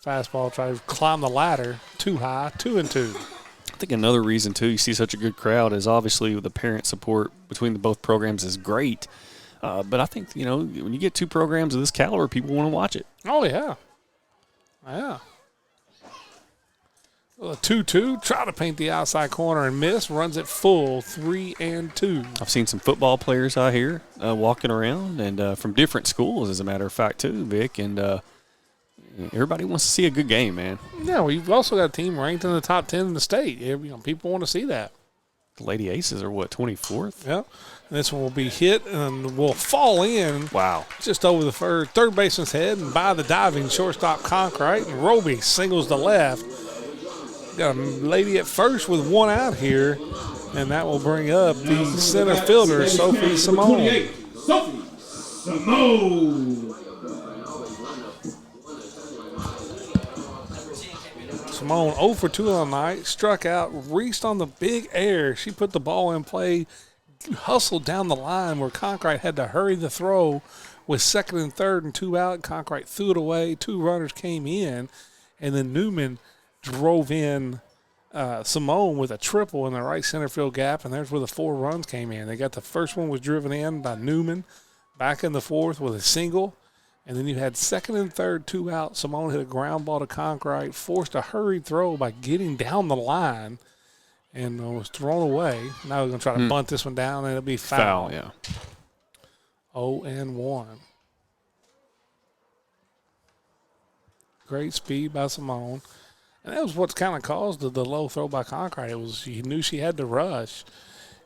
Fastball tries to climb the ladder too high, 2-2. I think another reason, too, you see such a good crowd is obviously the parent support between both programs is great. But I think, when you get two programs of this caliber, people want to watch it. Oh, yeah. Yeah. Well, a 2-2, try to paint the outside corner and miss, runs it full, 3-2. I've seen some football players out here walking around and from different schools, as a matter of fact, too, Vic. And everybody wants to see a good game, man. Yeah, we've also got a team ranked in the top 10 in the state. People want to see that. The Lady Aces are, 24th? Yeah. And this one will be hit and will fall in. Wow. Just over the third baseman's head and by the diving shortstop Conkright. And Roby singles to left. Got a lady at first with one out here. And that will bring up the center fielder, Sophie Simone. Sophie Simone. Simone 0 for 2 on the night, struck out, reached on the big air. She put the ball in play, hustled down the line where Conkright had to hurry the throw with second and third and 2 out. Conkright threw it away. 2 runners came in, and then Newman drove in Simone with a triple in the right center field gap, and there's where the 4 runs came in. They got the first one was driven in by Newman, back in the fourth with a single. And then you had second and third, 2 out. Simone hit a ground ball to Conkright, forced a hurried throw by getting down the line, and was thrown away. Now we're going to try to bunt this one down, and it'll be foul. Yeah. 0-1. Great speed by Simone. And that was what kind of caused the low throw by Concrete. It was she knew she had to rush.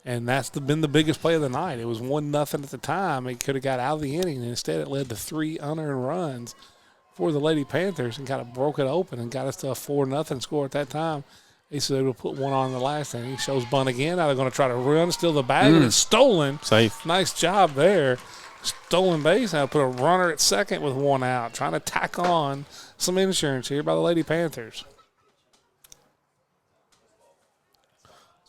And that's been the biggest play of the night. It was 1-0 at the time. It could have got out of the inning, and instead it led to 3 unearned runs for the Lady Panthers and kind of broke it open and got us to a 4-0 score at that time. They said they would put one on in the last inning. He shows bunt again. Now they're going to try to run, steal the bag, and it's stolen. Safe. Nice job there. Stolen base. Now put a runner at second with 1 out, trying to tack on some insurance here by the Lady Panthers.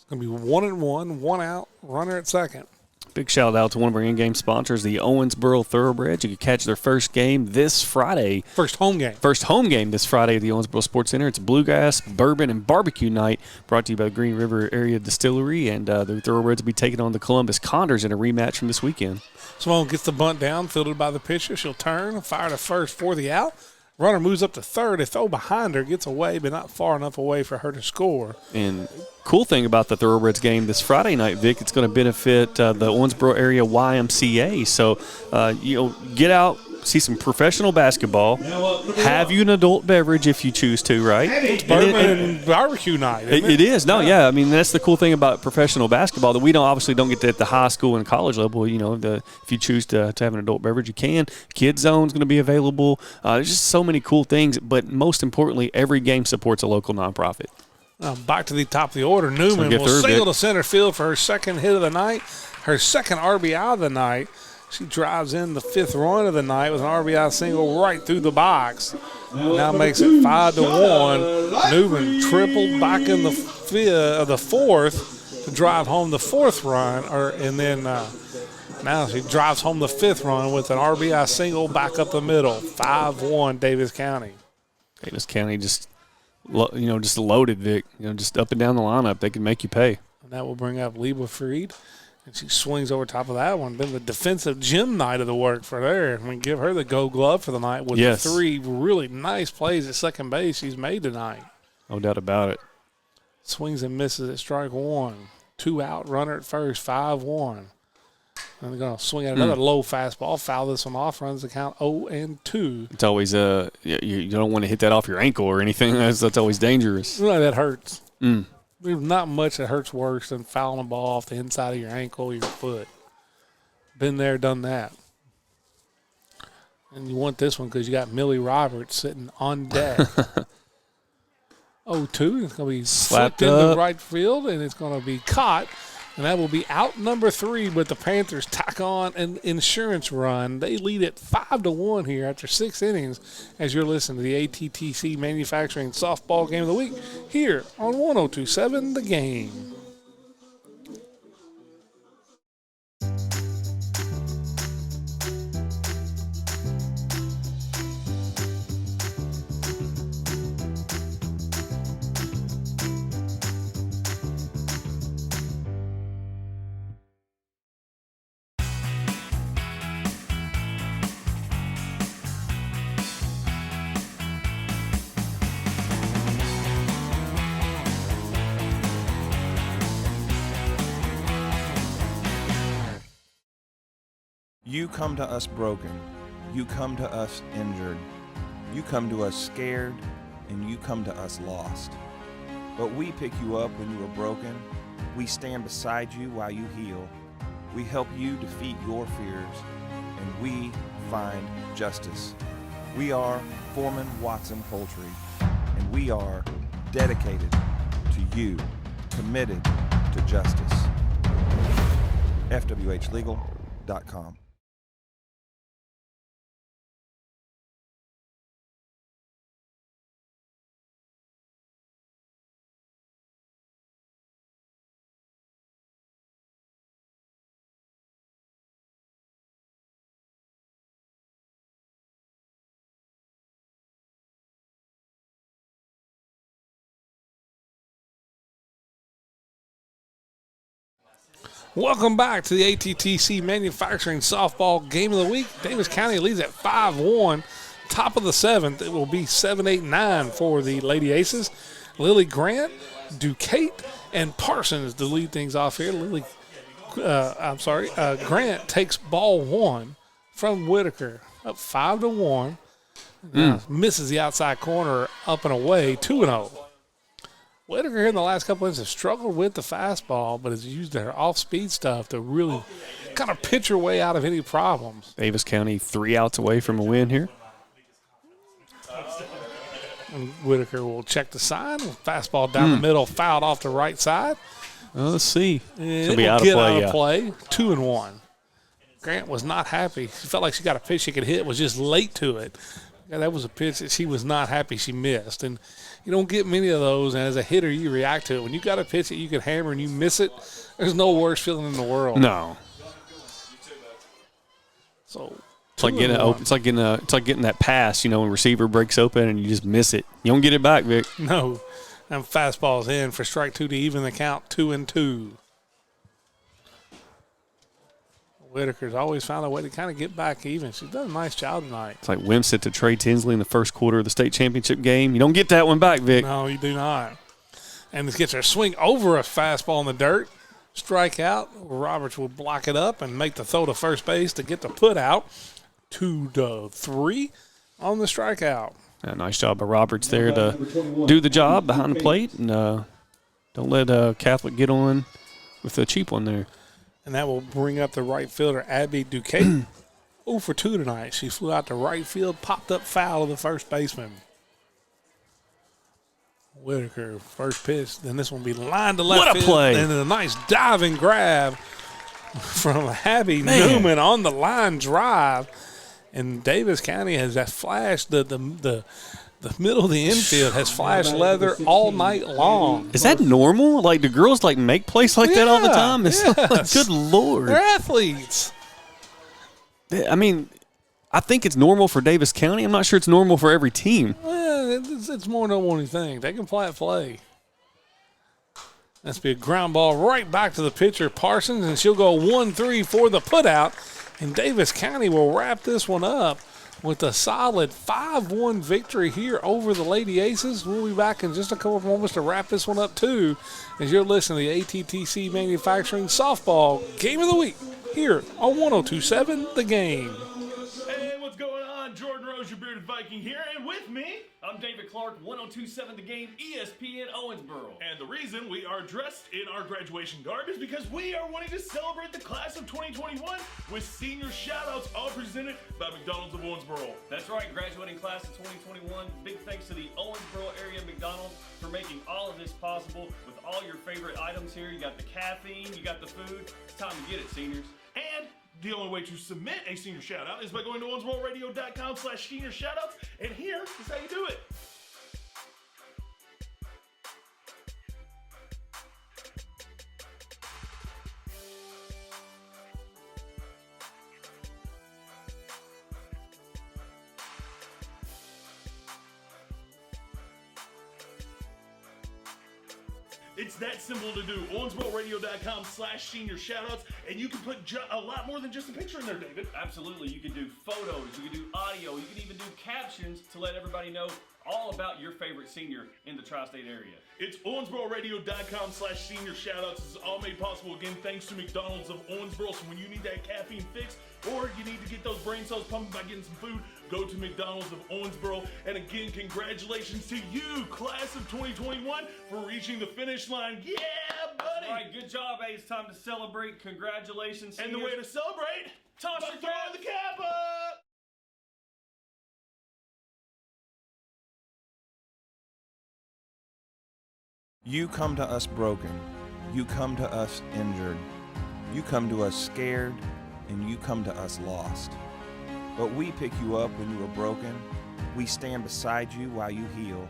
Going to be 1-1, 1 out, runner at second. Big shout out to one of our in-game sponsors, the Owensboro Thoroughbreds. You can catch their first game this Friday. First home game. First home game this Friday at the Owensboro Sports Center. It's Bluegrass, Bourbon, and Barbecue Night, brought to you by Green River Area Distillery. And the Thoroughbreds will be taking on the Columbus Condors in a rematch from this weekend. Simone gets the bunt down, fielded by the pitcher. She'll turn, fire to first for the out. Runner moves up to third. A throw behind her, gets away, but not far enough away for her to score. And cool thing about the Thoroughbreds game this Friday night, Vic, it's going to benefit the Owensboro area YMCA. So, get out, see some professional basketball, have you an adult beverage if you choose to, right? It's bourbon and barbecue night, isn't it? It is. No, yeah. I mean, that's the cool thing about professional basketball that we obviously don't get that at the high school and college level. If you choose to have an adult beverage, you can. Kids Zone's going to be available. There's just so many cool things. But most importantly, every game supports a local nonprofit. Back to the top of the order. Newman will single to center field for her second hit of the night, her second RBI of the night. She drives in the 5th run of the night with an RBI single right through the box. Now makes it 5-1. Newman tripled back in the 4th to drive home the 4th run, and then now she drives home the 5th run with an RBI single back up the middle. 5-1 Daviess County. Daviess County just loaded, Vic. Just up and down the lineup, they can make you pay. And that will bring up Liba Freed. And she swings over top of that one. Been the defensive gym night of the work for there. I mean, give her the gold glove for the night with 3 really nice plays at second base she's made tonight. No doubt about it. Swings and misses at strike 1. 2 out, runner at first, 5-1. And they're going to swing at another low fastball, foul this one off, runs the count 0-2. It's always, you don't want to hit that off your ankle or anything. That's always dangerous. That hurts. There's not much that hurts worse than fouling a ball off the inside of your ankle or your foot. Been there, done that. And you want this one because you got Millie Roberts sitting on deck. 0-2. It's going to be slapped into right field, and it's going to be caught. And that will be out number 3, but the Panthers tack on an insurance run. They lead it 5-1 here after 6 innings as you're listening to the ATTC Manufacturing Softball Game of the Week here on 102.7 The Game. You come to us broken. You come to us injured. You come to us scared, and you come to us lost. But we pick you up when you are broken. We stand beside you while you heal. We help you defeat your fears, and we find justice. We are Foreman Watson Poultry, and we are dedicated to you, committed to justice. FWHlegal.com. Welcome back to the ATTC Manufacturing Softball Game of the Week. Daviess County leads at 5-1. Top of the 7th, it will be 7-8-9 for the Lady Aces. Lily Grant, Duquette, and Parsons to lead things off here. Grant takes ball 1 from Whitaker, up 5-1. Misses the outside corner up and away, 2-0. Whitaker in the last couple of innings has struggled with the fastball, but has used their off-speed stuff to really kind of pitch her way out of any problems. Davis County 3 outs away from a win here. And Whitaker will check the sign. Fastball down the middle, fouled off the right side. Well, let's see. It'll be out of play. 2-1. Grant was not happy. She felt like she got a pitch she could hit, was just late to it. Yeah, that was a pitch that she was not happy she missed. And you don't get many of those, and as a hitter, you react to it. When you got a pitch that you can hammer and you miss it, there's no worse feeling in the world. No. So it's like getting that pass, when a receiver breaks open and you just miss it. You don't get it back, Vic. No. And fastball's in for strike 2 to even the count, 2-2. Whitaker's always found a way to kind of get back even. She's done a nice job tonight. It's like Wimsett to Trey Tinsley in the first quarter of the state championship game. You don't get that one back, Vic. No, you do not. And this gets her swing over a fastball in the dirt. Strike out. Roberts will block it up and make the throw to first base to get the put out. 2-3 on the strikeout. Yeah, nice job by Roberts there to do the job behind the plate. And don't let Catholic get on with a cheap one there. And that will bring up the right fielder, Abby Duquesne. 0 for 2 tonight. She flew out to right field, popped up foul of the first baseman. Whitaker, first pitch. Then this one will be lined to left what a field. Play. And a nice diving grab from Abby Newman on the line drive. And Davis County has that flash. The middle of the infield has flashed leather all night long. Is that normal? Like, do girls make plays like that all the time? It's like, good Lord. They're athletes. I mean, I think it's normal for Davis County. I'm not sure it's normal for every team. Well, it's more than one thing. They can play. That's be a ground ball right back to the pitcher, Parsons, and she'll go 1-3 for the putout. And Davis County will wrap this one up with a solid 5-1 victory here over the Lady Aces. We'll be back in just a couple of moments to wrap this one up, too, as you're listening to the ATTC Manufacturing Softball Game of the Week here on 102.7 The Game. Hey, what's going on? Jordan Rose, your bearded Viking here, and with me, I'm David Clark, 102.7 The Game, ESPN Owensboro. And the reason we are dressed in our graduation garb is because we are wanting to celebrate the class of 2021 with senior shout-outs all presented by McDonald's of Owensboro. That's right, graduating class of 2021. Big thanks to the Owensboro area McDonald's for making all of this possible with all your favorite items here. You got the caffeine, you got the food. It's time to get it, seniors. And the only way to submit a senior shout-out is by going to owensbororadio.com/senior shoutouts, and here is how you do it. It's that simple to do. owensbororadio.com/senior shoutouts, and you can put a lot more than just a picture in there, David. Absolutely. You can do photos, you can do audio, you can even do captions to let everybody know all about your favorite senior in the tri-state area. It's owensbororadio.com/senior shoutouts. This is all made possible, again, thanks to McDonald's of Owensboro. So when you need that caffeine fix or you need to get those brain cells pumping by getting some food, go to McDonald's of Owensboro. And again, congratulations to you, class of 2021, for reaching the finish line. Yeah, buddy! All right, good job, It's time to celebrate. Congratulations, And seniors. the way to celebrate, Toss by your throwing cap. the cap up! You come to us broken. You come to us injured. You come to us scared, and you come to us lost. But we pick you up when you are broken. We stand beside you while you heal.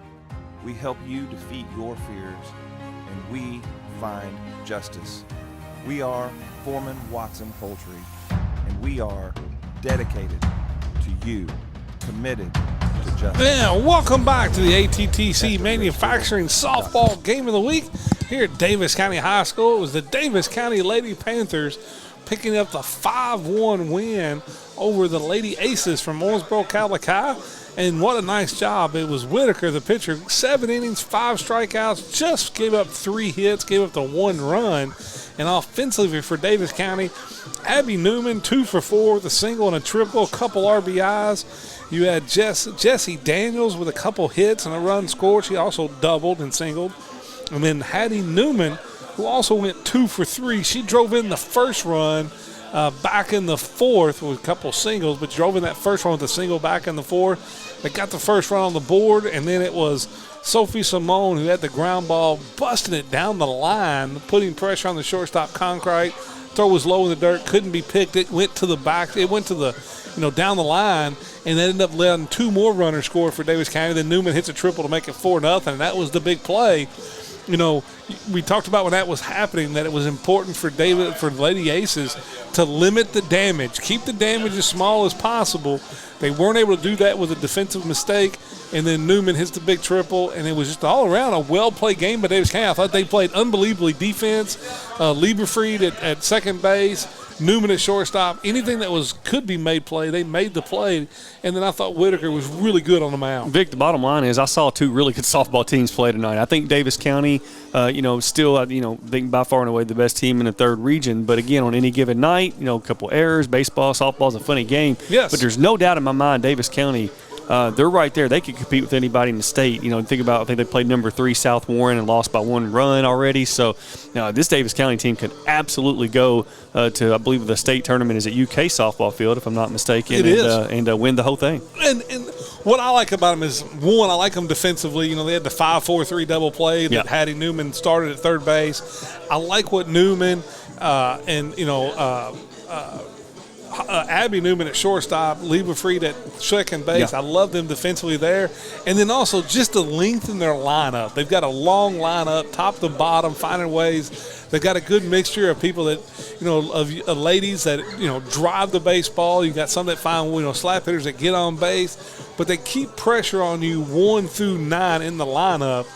We help you defeat your fears, and we find justice. We are Foreman Watson Poultry, and we are dedicated to you, committed to justice. Yeah, welcome back to the ATTC Manufacturing Softball Game of the Week. here at Daviess County High School. It was the Daviess County Lady Panthers picking up the 5-1 win over the Lady Aces from Owensboro, California. And what a nice job. It was Whitaker, the pitcher, 7 innings, 5 strikeouts, just gave up 3 hits, gave up the 1 run. And offensively for Daviess County, Abby Newman, 2 for 4 with a single and a triple, a couple RBIs. You had Jessie Daniels with a couple hits and a run scored. She also doubled and singled. And then Hattie Newman, who also went 2 for 3. She drove in the first run back in the 4th with a couple singles, but drove in that first run with a single back in the 4th. They got the first run on the board, and then it was Sophie Simone who had the ground ball, busting it down the line, putting pressure on the shortstop Concrete. Throw was low in the dirt, couldn't be picked. It went to the back. It went to the, down the line, and they ended up letting 2 more runners score for Daviess County. Then Newman hits a triple to make it 4-0, and that was the big play. We talked about when that was happening that it was important for Lady Aces to limit the damage, keep the damage as small as possible. They weren't able to do that with a defensive mistake, and then Newman hits the big triple, and it was just all around a well-played game by Daviess County. I thought they played unbelievably defense. Lieberfried at second base, Newman at shortstop. Anything that could be made play, they made the play. And then I thought Whitaker was really good on the mound. Vic, the bottom line is I saw 2 really good softball teams play tonight. I think Daviess County, still, think by far and away the best team in the 3rd region. But again, on any given night, a couple errors, baseball, softball is a funny game. Yes. But there's no doubt in my mind Daviess County, they're right there. They could compete with anybody in the state. Think about, I think they played number 3 South Warren and lost by 1 run already. So this Daviess County team could absolutely go to, I believe, the state tournament is at UK softball field, if I'm not mistaken. It is. And win the whole thing. And what I like about them is, one, I like them defensively. They had the 5-4-3 double play that Hattie Newman started at third base. I like what Newman Abby Newman at shortstop, Lieberfried at second base. I love them defensively there. And then also just the length in their lineup. They've got a long lineup, top to bottom, finding ways. They've got a good mixture of people that, of ladies that, drive the baseball. You've got some that find, slap hitters that get on base. But they keep pressure on you 1 through 9 in the lineup.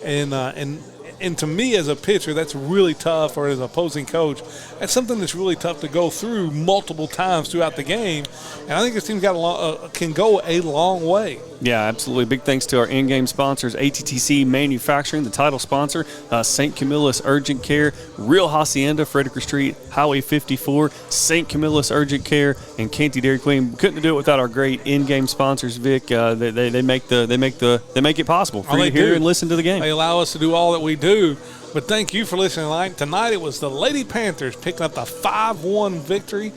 And to me as a pitcher, that's really tough, or as an opposing coach, that's something that's really tough to go through multiple times throughout the game. And I think this team can go a long way. Yeah, absolutely. Big thanks to our in-game sponsors, ATTC Manufacturing, the title sponsor, St. Camillus Urgent Care, Real Hacienda, Frederick Street, Highway 54, St. Camillus Urgent Care, and Canty Dairy Queen. Couldn't do it without our great in-game sponsors, Vic. They make it possible for you to hear and listen to the game. They allow us to do all that we do. But thank you for listening tonight. Tonight it was the Lady Panthers picking up the 5-1 victory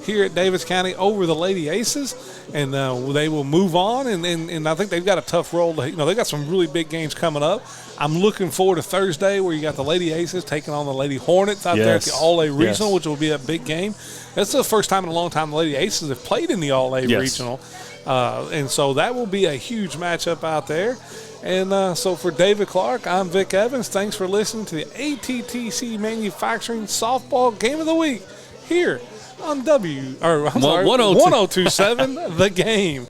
here at Daviess County over the Lady Aces, and they will move on. And I think they've got a tough role. They've got some really big games coming up. I'm looking forward to Thursday, where you got the Lady Aces taking on the Lady Hornets out there at the All-A Regional, which will be a big game. That's the first time in a long time the Lady Aces have played in the All-A Regional, and so that will be a huge matchup out there. And so for David Clark, I'm Vic Evans. Thanks for listening to the ATTC Manufacturing Softball Game of the Week here on 1027 The Game.